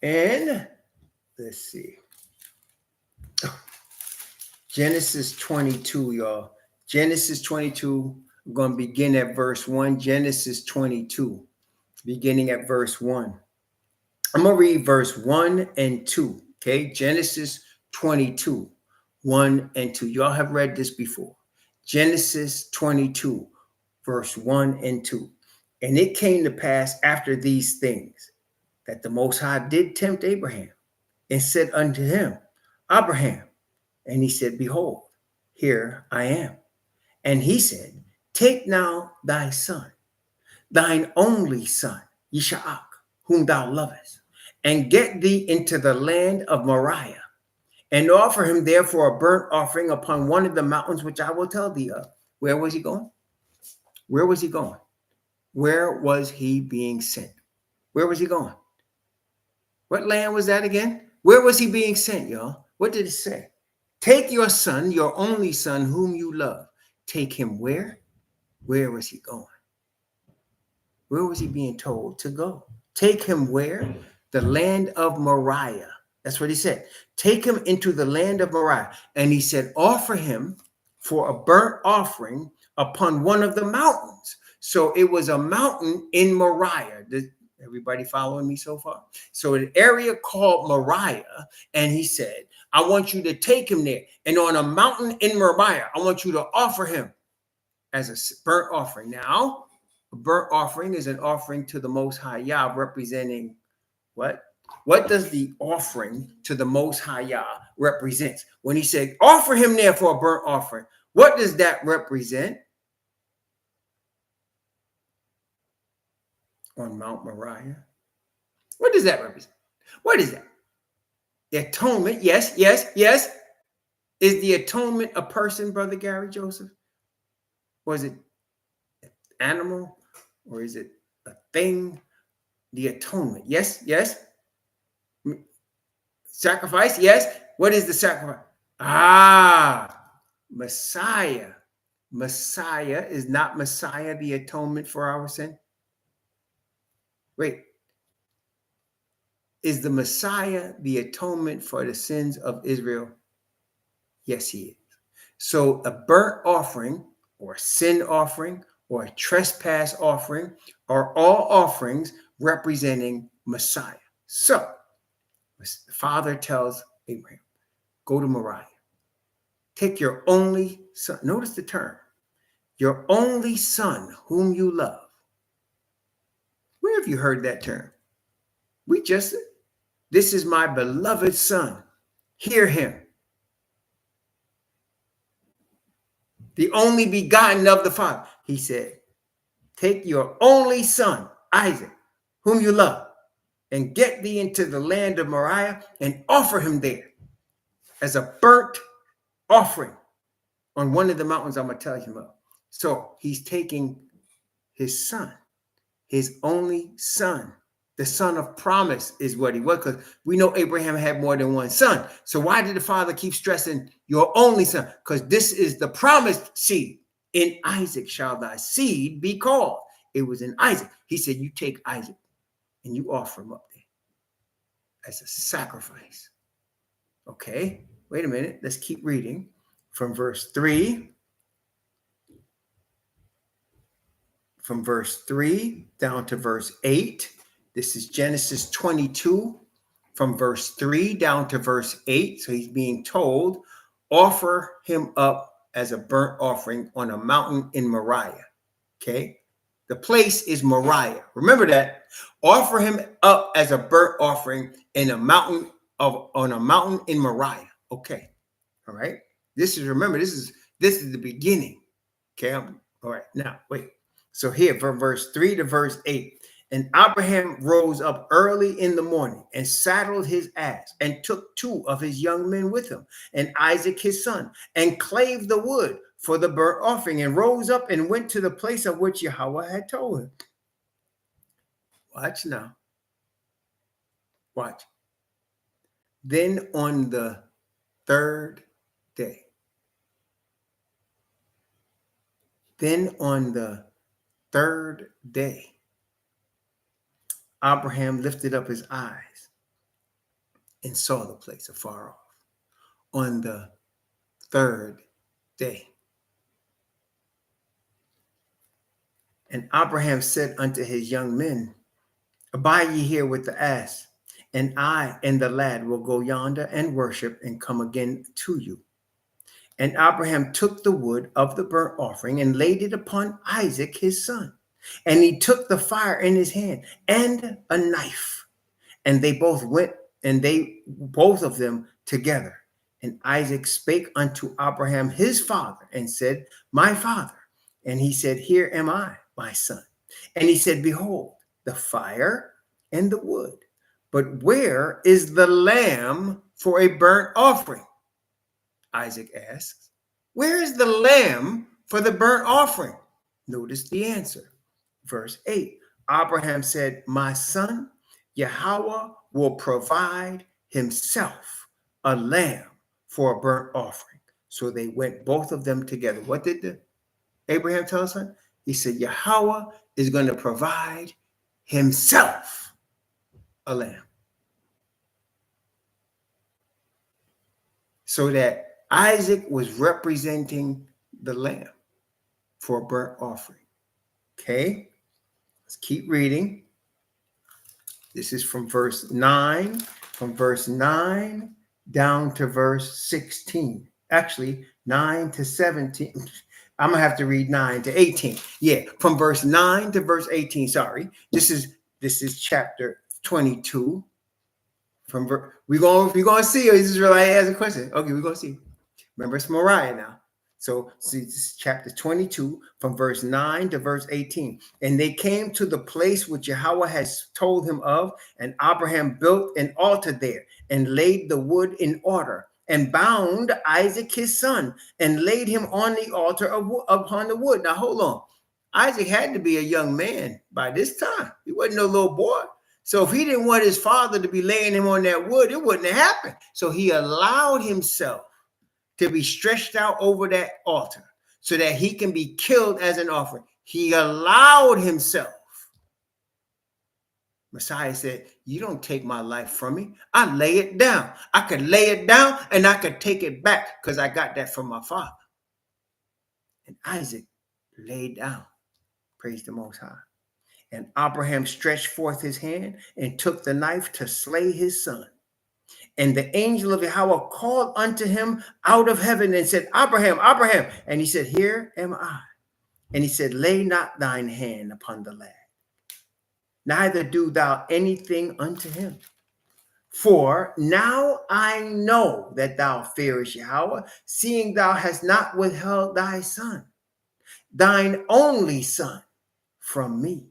And let's see. Genesis 22, y'all. Genesis 22. I'm going to begin at verse 1. Genesis 22, beginning at verse 1. I'm going to read verse 1 and 2. Okay. Genesis 22, 1 and 2. Y'all have read this before. Genesis 22, verse 1 and 2. And it came to pass after these things that the Most High did tempt Abraham and said unto him, Abraham. And he said, Behold, here I am. And he said, Take now thy son, thine only son, Yishak, whom thou lovest, and get thee into the land of Moriah, and offer him there for a burnt offering upon one of the mountains which I will tell thee of. Where was he going? Where was he going? Where was he being sent? Where was he going? What land was that again? Where was he being sent, y'all? What did it say? Take your son, your only son, whom you love. Take him where? Where was he going? Where was he being told to go? Take him where? The land of Moriah. That's what he said. Take him into the land of Moriah. And he said, offer him for a burnt offering upon one of the mountains. So it was a mountain in Moriah. Everybody following me so far? So an area called Moriah, and he said, I want you to take him there. And on a mountain in Moriah, I want you to offer him as a burnt offering. Now, a burnt offering is an offering to the Most High Yah, representing what? What does the offering to the Most High Yah represent? When he said, offer him there for a burnt offering, what does that represent? On Mount Moriah. What does that represent? What is that? The atonement. Yes, yes, yes. Is the atonement a person, Brother Gary Joseph? Or is it an animal? Or is it a thing? The atonement. Yes, yes. Sacrifice. Yes. What is the sacrifice? Messiah. Messiah. Is not Messiah the atonement for our sin? Wait. Is the Messiah the atonement for the sins of Israel? Yes, he is. So a burnt offering or a sin offering or a trespass offering are all offerings representing Messiah. So the father tells Abraham, go to Moriah. Take your only son. Notice the term. Your only son whom you love. Where have you heard that term? This is my beloved son. Hear him. The only begotten of the Father. He said, take your only son, Isaac, whom you love, and get thee into the land of Moriah and offer him there as a burnt offering on one of the mountains I'm going to tell you about. So he's taking his son, his only son. The son of promise is what he was, because we know Abraham had more than one son. So why did the father keep stressing your only son? Because this is the promised seed. In Isaac shall thy seed be called. It was in Isaac. He said, you take Isaac and you offer him up there as a sacrifice. Okay, wait a minute. Let's keep reading from verse 3. From verse 3 down to verse 8. This is Genesis 22 from verse 3 down to verse 8. So he's being told, offer him up as a burnt offering on a mountain in Moriah. Okay. The place is Moriah. Remember that. Offer him up as a burnt offering on a mountain in Moriah. Okay. All right. This is the beginning. Okay. All right. Now wait. So here from verse 3 to verse 8. And Abraham rose up early in the morning and saddled his ass and took 2 of his young men with him and Isaac his son and clave the wood for the burnt offering and rose up and went to the place of which Yahweh had told him. Watch now. Watch. Then on the 3rd day. Then on the third day, Abraham lifted up his eyes and saw the place afar off. On the third day. And Abraham said unto his young men, abide ye here with the ass, and I and the lad will go yonder and worship and come again to you. And Abraham took the wood of the burnt offering and laid it upon Isaac his son. And he took the fire in his hand and a knife. And they both went, and they both of them together. And Isaac spake unto Abraham his father and said, my father. And he said, here am I, my son. And he said, behold, the fire and the wood. But where is the lamb for a burnt offering? Isaac asks, where is the lamb for the burnt offering? Notice the answer. Verse 8, Abraham said, my son, Yahweh will provide himself a lamb for a burnt offering. So they went, both of them together. What did Abraham tell his son? He said, Yahweh is going to provide himself a lamb. So that Isaac was representing the lamb for a burnt offering. Okay, let's keep reading. This is from verse 9, down to verse 16. Actually, 9 to 17. I'm going to have to read 9 to 18. Yeah, from verse 9 to verse 18. Sorry. This is chapter 22. We're going to see. This is really asking a question. Okay, we're going to see. Remember, it's Moriah now. So see, this is chapter 22 from verse 9 to verse 18. And they came to the place which Yahweh has told him of, and Abraham built an altar there and laid the wood in order and bound Isaac his son and laid him on the altar upon the wood. Now, hold on. Isaac had to be a young man by this time. He wasn't no little boy. So if he didn't want his father to be laying him on that wood, it wouldn't have happened. So he allowed himself to be stretched out over that altar so that he can be killed as an offering. He allowed himself. Messiah said, you don't take my life from me. I lay it down. I could lay it down and I could take it back because I got that from my father. And Isaac laid down. Praise the Most High. And Abraham stretched forth his hand and took the knife to slay his son. And the angel of Yahweh called unto him out of heaven and said, Abraham, Abraham. And he said, here am I. And he said, lay not thine hand upon the lad, neither do thou anything unto him. For now I know that thou fearest Yahweh, seeing thou hast not withheld thy son, thine only son, from me.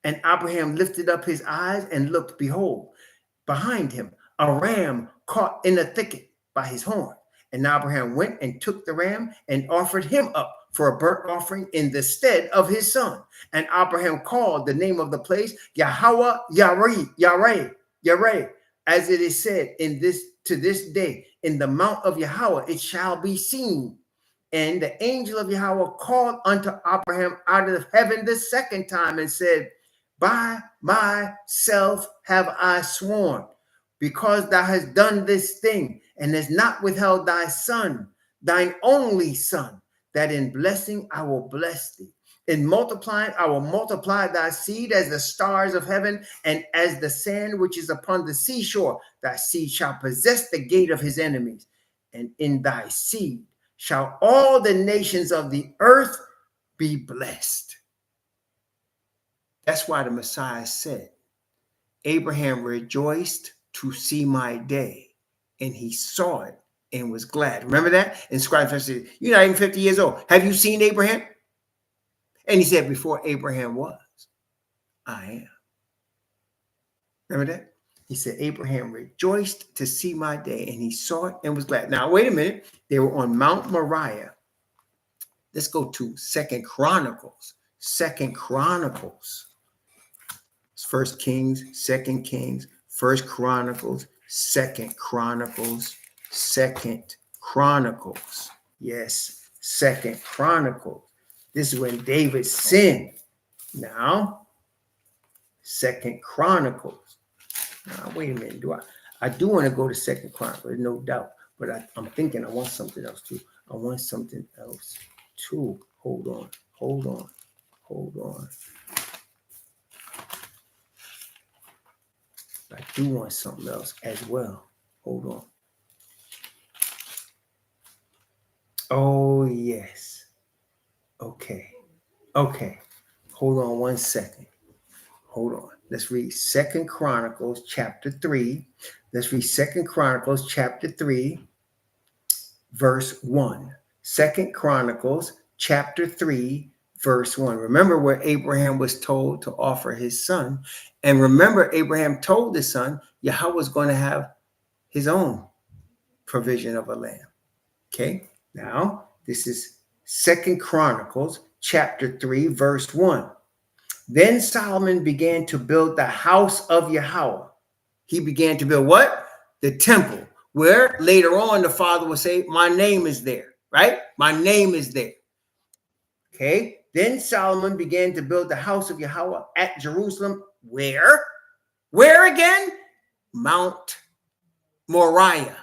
And Abraham lifted up his eyes and looked, behold, behind him a ram caught in a thicket by his horn. And Abraham went and took the ram and offered him up for a burnt offering in the stead of his son. And Abraham called the name of the place Yahweh Yireh, as it is said to this day, in the mount of Yahweh it shall be seen. And the angel of Yahweh called unto Abraham out of heaven the second time and said, by myself have I sworn, because thou hast done this thing and hast not withheld thy son, thine only son, that in blessing I will bless thee. In multiplying I will multiply thy seed as the stars of heaven and as the sand which is upon the seashore. Thy seed shall possess the gate of his enemies. And in thy seed shall all the nations of the earth be blessed. That's why the Messiah said, Abraham rejoiced to see my day, and he saw it and was glad. Remember that? And scribe said, you're not even 50 years old. Have you seen Abraham? And he said, before Abraham was, I am. Remember that? He said, Abraham rejoiced to see my day, and he saw it and was glad. Now, wait a minute. They were on Mount Moriah. Let's go to Second Chronicles. Second Chronicles. It's First Kings, Second Kings, First Chronicles, Second Chronicles, Second Chronicles. Yes, Second Chronicles. This is when David sinned. Now, Second Chronicles. Now, wait a minute. I do want to go to Second Chronicles, no doubt. But I'm thinking I want something else too. Hold on. I do want something else as well. Hold on. Oh, yes. Okay. Hold on 1 second. Hold on. Let's read Second Chronicles chapter 3. Let's read Second Chronicles chapter 3, verse 1. Second Chronicles chapter 3, verse 1. Remember where Abraham was told to offer his son. And remember, Abraham told his son, Yahweh was going to have his own provision of a lamb. Okay. Now, this is Second Chronicles chapter 3, verse 1. Then Solomon began to build the house of Yahweh. He began to build what? The temple, where later on the Father will say, my name is there, right? My name is there. Okay. Then Solomon began to build the house of Yahweh at Jerusalem. Where? Where again? Mount Moriah,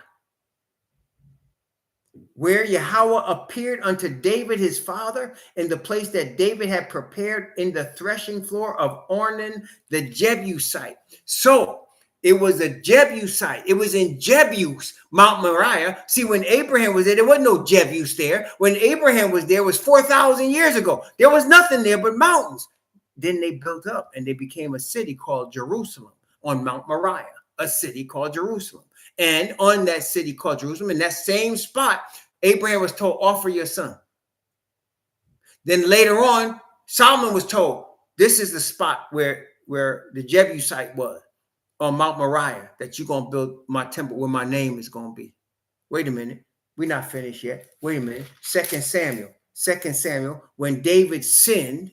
where Yahweh appeared unto David his father in the place that David had prepared in the threshing floor of Ornan the Jebusite. So it was a Jebusite. It was in Jebus, Mount Moriah. See, when Abraham was there wasn't no Jebus there. When Abraham was there, it was 4,000 years ago. There was nothing there but mountains. Then they built up and they became a city called Jerusalem on Mount Moriah, a city called Jerusalem. And on that city called Jerusalem, in that same spot, Abraham was told, offer your son. Then later on, Solomon was told, this is the spot where the Jebusite was on Mount Moriah, that you're going to build my temple where my name is going to be. Wait a minute. We're not finished yet. Wait a minute. 2 Samuel, when David sinned.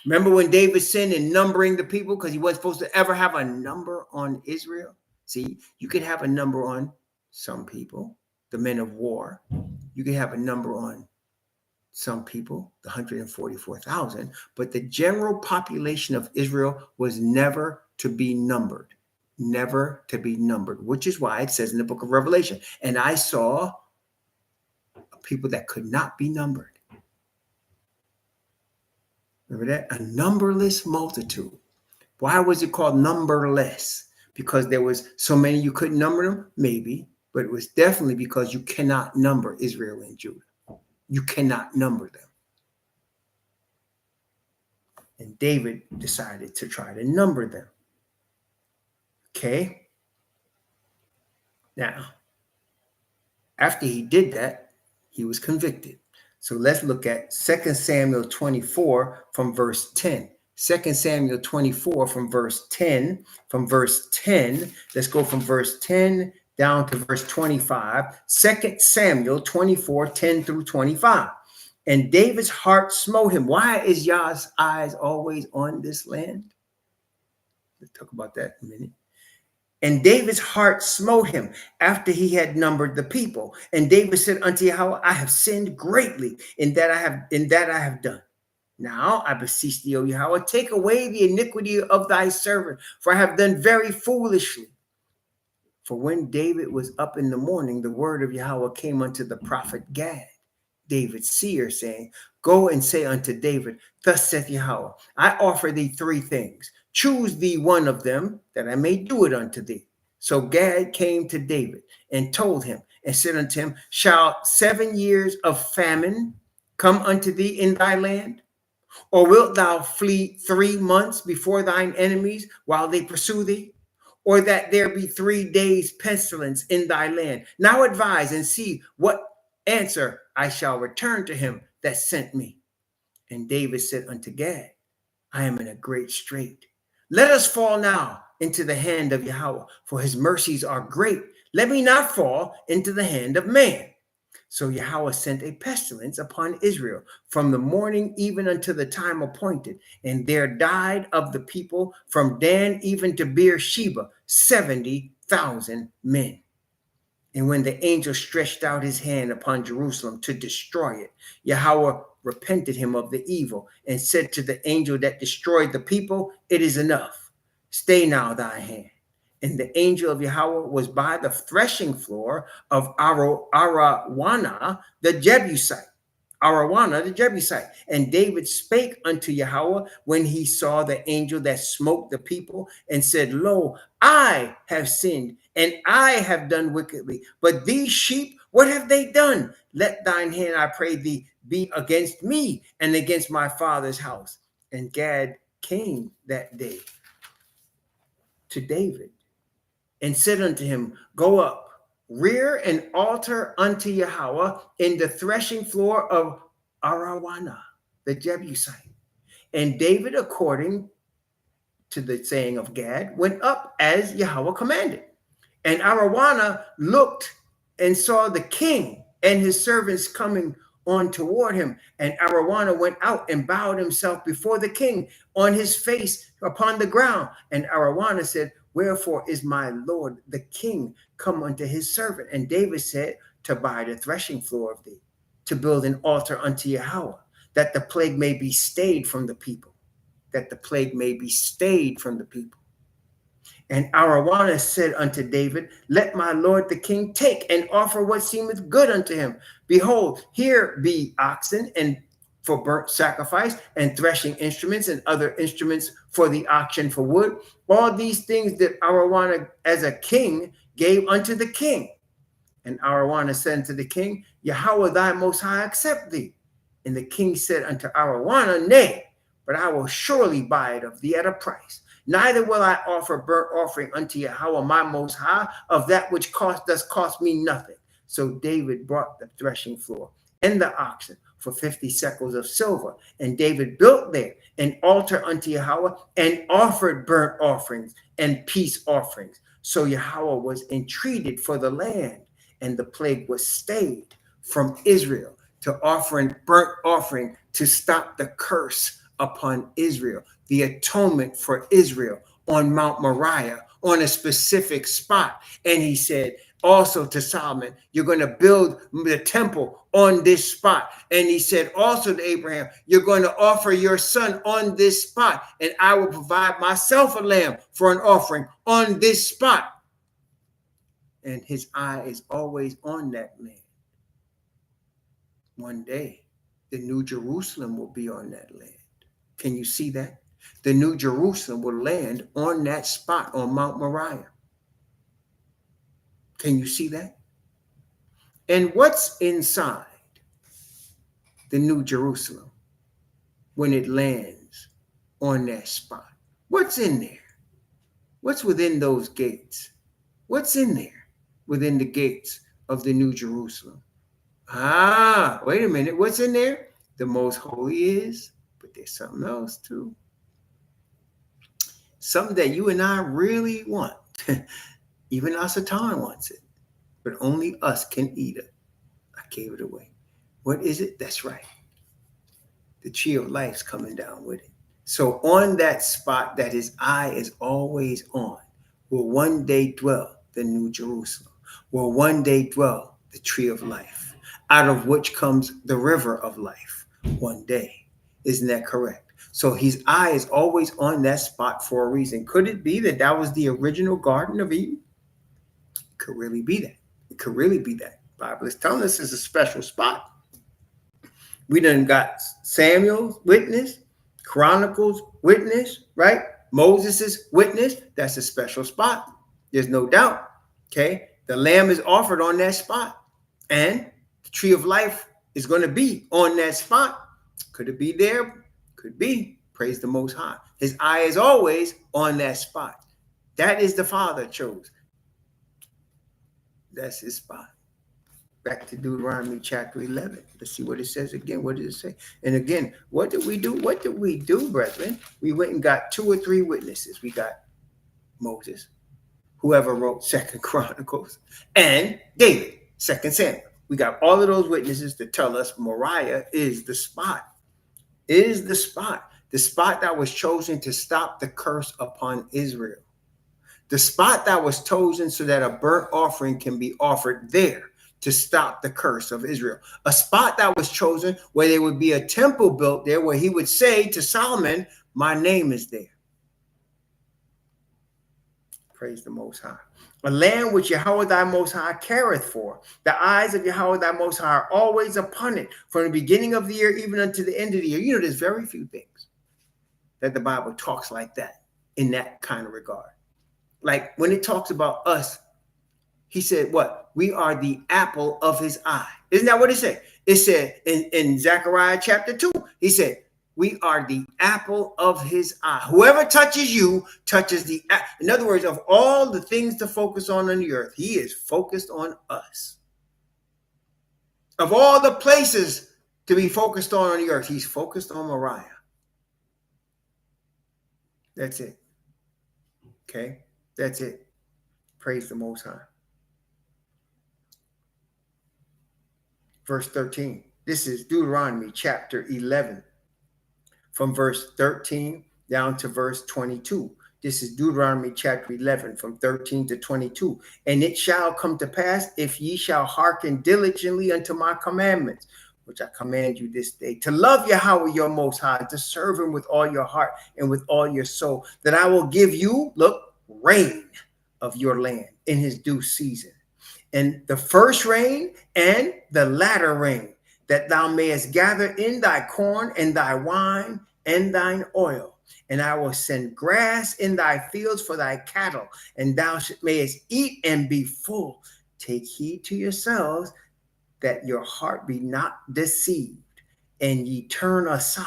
Remember when David sinned in numbering the people because he wasn't supposed to ever have a number on Israel? See, you can have a number on some people, the men of war. You can have a number on some people, the 144,000, but the general population of Israel was never to be numbered, which is why it says in the book of Revelation, and I saw people that could not be numbered. Remember that? A numberless multitude. Why was it called numberless? Because there was so many you couldn't number them? Maybe. But it was definitely because you cannot number Israel and Judah. You cannot number them. And David decided to try to number them. Okay? Now, after he did that, he was convicted. So let's look at 2 Samuel 24 from verse 10. 2 Samuel 24 from verse 10. From verse 10, let's go from verse 10 down to verse 25. 2 Samuel 24, 10 through 25. And David's heart smote him. Why is Yah's eyes always on this land? We'll talk about that in a minute. And David's heart smote him after he had numbered the people. And David said unto Yahweh, I have sinned greatly in that I have done. Now I beseech thee, O Yahweh, take away the iniquity of thy servant, for I have done very foolishly. For when David was up in the morning, the word of Yahweh came unto the prophet Gad, David's seer, saying, Go and say unto David, Thus saith Yahweh, I offer thee 3 things. Choose thee one of them, that I may do it unto thee. So Gad came to David and told him, and said unto him, Shall 7 years of famine come unto thee in thy land? Or wilt thou flee 3 months before thine enemies while they pursue thee? Or that there be 3 days pestilence in thy land? Now advise and see what answer I shall return to him that sent me. And David said unto Gad, I am in a great strait. Let us fall now into the hand of Yahweh, for his mercies are great. Let me not fall into the hand of man. So Yahweh sent a pestilence upon Israel from the morning even unto the time appointed. And there died of the people from Dan even to Beersheba 70,000 men. And when the angel stretched out his hand upon Jerusalem to destroy it, Yahweh repented him of the evil and said to the angel that destroyed the people, it is enough. Stay now thy hand. And the angel of Yahweh was by the threshing floor of Arawana, the Jebusite. Arawana, the Jebusite. And David spake unto Yahweh when he saw the angel that smote the people and said, Lo, I have sinned, and I have done wickedly. But these sheep, what have they done? Let thine hand, I pray thee, be against me and against my father's house. And Gad came that day to David and said unto him, Go up, rear an altar unto Yahweh in the threshing floor of Arawana, the Jebusite. And David, according to the saying of Gad, went up as Yahweh commanded. And Arawana looked and saw the king and his servants coming on toward him. And Arawana went out and bowed himself before the king on his face upon the ground. And Arawana said, Wherefore is my lord the king come unto his servant? And David said, To buy the threshing floor of thee, to build an altar unto Yahweh, that the plague may be stayed from the people, that the plague may be stayed from the people. And Arawana said unto David, Let my lord the king take and offer what seemeth good unto him. Behold, here be oxen and for burnt sacrifice, and threshing instruments and other instruments for the oxen for wood. All these things that Arawana as a king gave unto the king. And Arawana said unto the king, Yahweh thy most high accept thee. And the king said unto Arawana, Nay, but I will surely buy it of thee at a price. Neither will I offer burnt offering unto Yahweh my most high of that which does cost me nothing. So David brought the threshing floor and the oxen for 50 shekels of silver. And David built there an altar unto Yahweh and offered burnt offerings and peace offerings. So Yahweh was entreated for the land, and the plague was stayed from Israel to offering burnt offering to stop the curse upon Israel, the atonement for Israel on Mount Moriah, on a specific spot. And he said also to Solomon, you're going to build the temple on this spot. And he said also to Abraham, you're going to offer your son on this spot, and I will provide myself a lamb for an offering on this spot. And his eye is always on that land. One day, the New Jerusalem will be on that land. Can you see that? The New Jerusalem will land on that spot on Mount Moriah. Can you see that? And what's inside the New Jerusalem when it lands on that spot? What's in there? What's within those gates? What's in there within the gates of the New Jerusalem? Wait a minute. What's in there? The most holy is, but there's something else too. Something that you and I really want. Even our Satan wants it, but only us can eat it. I gave it away. What is it? That's right. The tree of life's coming down with it. So on that spot that his eye is always on, will one day dwell the New Jerusalem, will one day dwell the tree of life, out of which comes the river of life one day. Isn't that correct? So his eye is always on that spot for a reason. Could it be that that was the original Garden of Eden? It could really be that. It could really be that. The Bible is telling us it's a special spot. We done got Samuel's witness, Chronicles witness, right? Moses' witness. That's a special spot. There's no doubt. Okay. The lamb is offered on that spot, and the tree of life is going to be on that spot. Could it be there? Could be. Praise the Most High. His eye is always on that spot. That is the Father chose. That's his spot. Back to Deuteronomy chapter 11. Let's see what it says again. What does it say? And again, what did we do? What did we do, brethren? We went and got 2 or 3 witnesses. We got Moses, whoever wrote 2nd Chronicles, and David, 2nd Samuel. We got all of those witnesses to tell us Moriah is the spot. Is the spot that was chosen to stop the curse upon Israel. The spot that was chosen so that a burnt offering can be offered there to stop the curse of Israel. A spot that was chosen where there would be a temple built there where he would say to Solomon, my name is there. Praise the Most High. A land which Yahweh thy Most High careth for. The eyes of Yahweh thy Most High are always upon it, from the beginning of the year even unto the end of the year. You know, there's very few things that the Bible talks like that, in that kind of regard. Like when it talks about us, he said, what? We are the apple of his eye. Isn't that what it said? It said in Zechariah chapter 2, he said, we are the apple of his eye. Whoever touches you touches the apple. In other words, of all the things to focus on the earth, he is focused on us. Of all the places to be focused on the earth, he's focused on Moriah. That's it. Okay? That's it. Praise the Most High. Verse 13. This is Deuteronomy chapter 11. From verse 13 down to verse 22. This is Deuteronomy chapter 11 from 13 to 22. And it shall come to pass, if ye shall hearken diligently unto my commandments, which I command you this day, to love Yahweh your Most High, to serve him with all your heart and with all your soul, that I will give you, look, rain of your land in his due season, and the first rain and the latter rain, that thou mayest gather in thy corn and thy wine and thine oil. And I will send grass in thy fields for thy cattle, and thou mayest eat and be full. Take heed to yourselves that your heart be not deceived, and ye turn aside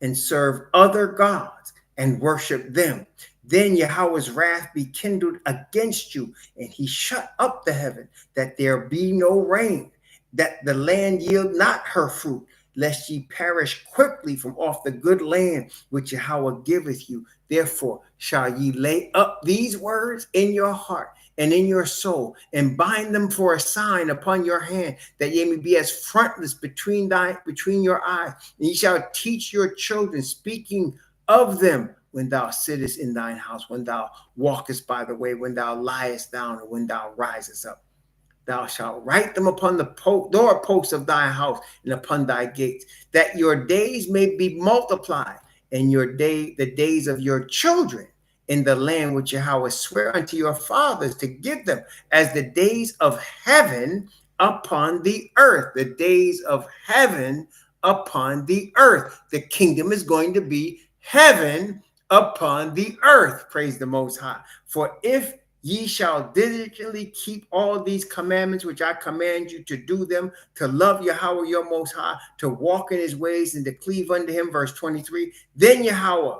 and serve other gods and worship them. Then Yahweh's wrath be kindled against you, and he shut up the heaven, that there be no rain, that the land yield not her fruit, lest ye perish quickly from off the good land which Yahweh giveth you. Therefore shall ye lay up these words in your heart and in your soul, and bind them for a sign upon your hand, that ye may be as frontlets between your eyes. And ye shall teach your children, speaking of them when thou sittest in thine house, when thou walkest by the way, when thou liest down, and when thou risest up. Thou shalt write them upon the doorposts of thy house and upon thy gates, that your days may be multiplied, and the days of your children in the land which Yahweh sware unto your fathers to give them, as the days of heaven upon the earth. The days of heaven upon the earth. The kingdom is going to be heaven upon the earth. Praise the Most High. For if ye shall diligently keep all these commandments which I command you to do them, to love Yahweh your Most High, to walk in his ways and to cleave unto him, verse 23, then Yahweh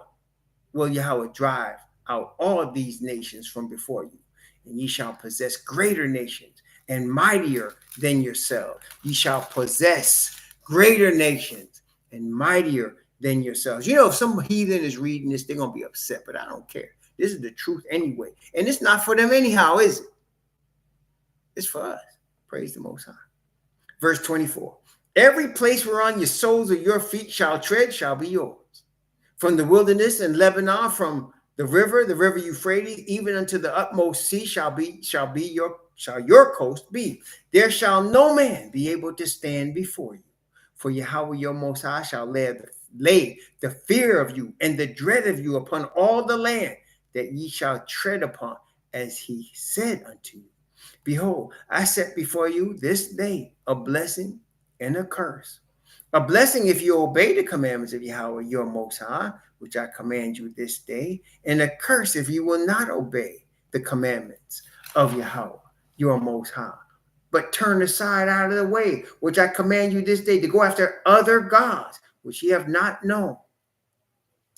drive out all these nations from before you, and ye shall possess greater nations and mightier than yourselves. Ye shall possess greater nations and mightier than yourselves. You know, if some heathen is reading this, they're going to be upset, but I don't care. This is the truth anyway. And it's not for them anyhow, is it? It's for us. Praise the Most High. Verse 24. Every place whereon your soles of your feet shall tread shall be yours. From the wilderness and Lebanon, from the river Euphrates, even unto the utmost sea shall your coast be. There shall no man be able to stand before you. For Yahweh your Most High shall lay the fear of you and the dread of you upon all the land that ye shall tread upon, as he said unto you. Behold, I set before you this day a blessing and a curse. A blessing if you obey the commandments of Yahweh your Most High, which I command you this day, and a curse if you will not obey the commandments of Yahweh your Most High, but turn aside out of the way, which I command you this day, to go after other gods, which ye have not known.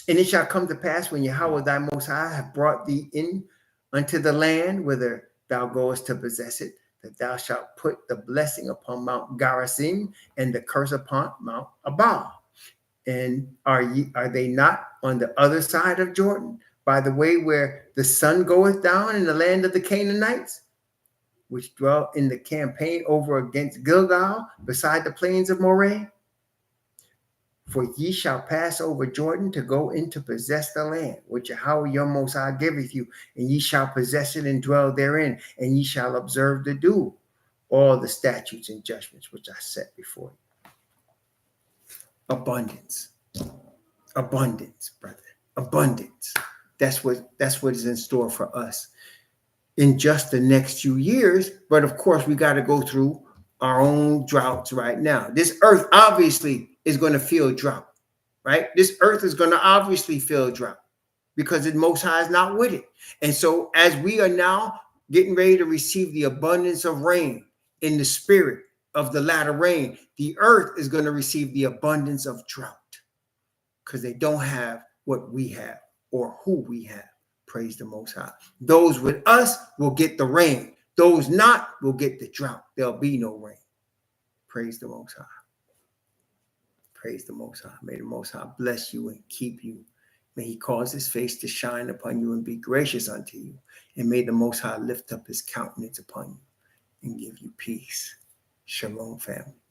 And it shall come to pass, when Yahweh thy Most High hath brought thee in unto the land whither thou goest to possess it, that thou shalt put the blessing upon Mount Gerizim and the curse upon Mount Abal. And are they not on the other side of Jordan, by the way where the sun goeth down, in the land of the Canaanites, which dwell in the campaign over against Gilgal, beside the plains of Moreh? For ye shall pass over Jordan to go in to possess the land, which Yahweh your Most High giveth you, and ye shall possess it and dwell therein, and ye shall observe to do all the statutes and judgments which I set before you. Abundance. Abundance, brother. Abundance. That's what is in store for us in just the next few years. But of course, we got to go through our own droughts right now. This earth obviously is going to feel drought, right? This earth is going to obviously feel drought because the Most High is not with it. And so as we are now getting ready to receive the abundance of rain in the spirit of the latter rain, the earth is going to receive the abundance of drought because they don't have what we have or who we have. Praise the Most High. Those with us will get the rain. Those not will get the drought. There'll be no rain. Praise the Most High. Praise the Most High. May the Most High bless you and keep you. May he cause his face to shine upon you and be gracious unto you. And may the Most High lift up his countenance upon you and give you peace. Shalom, family.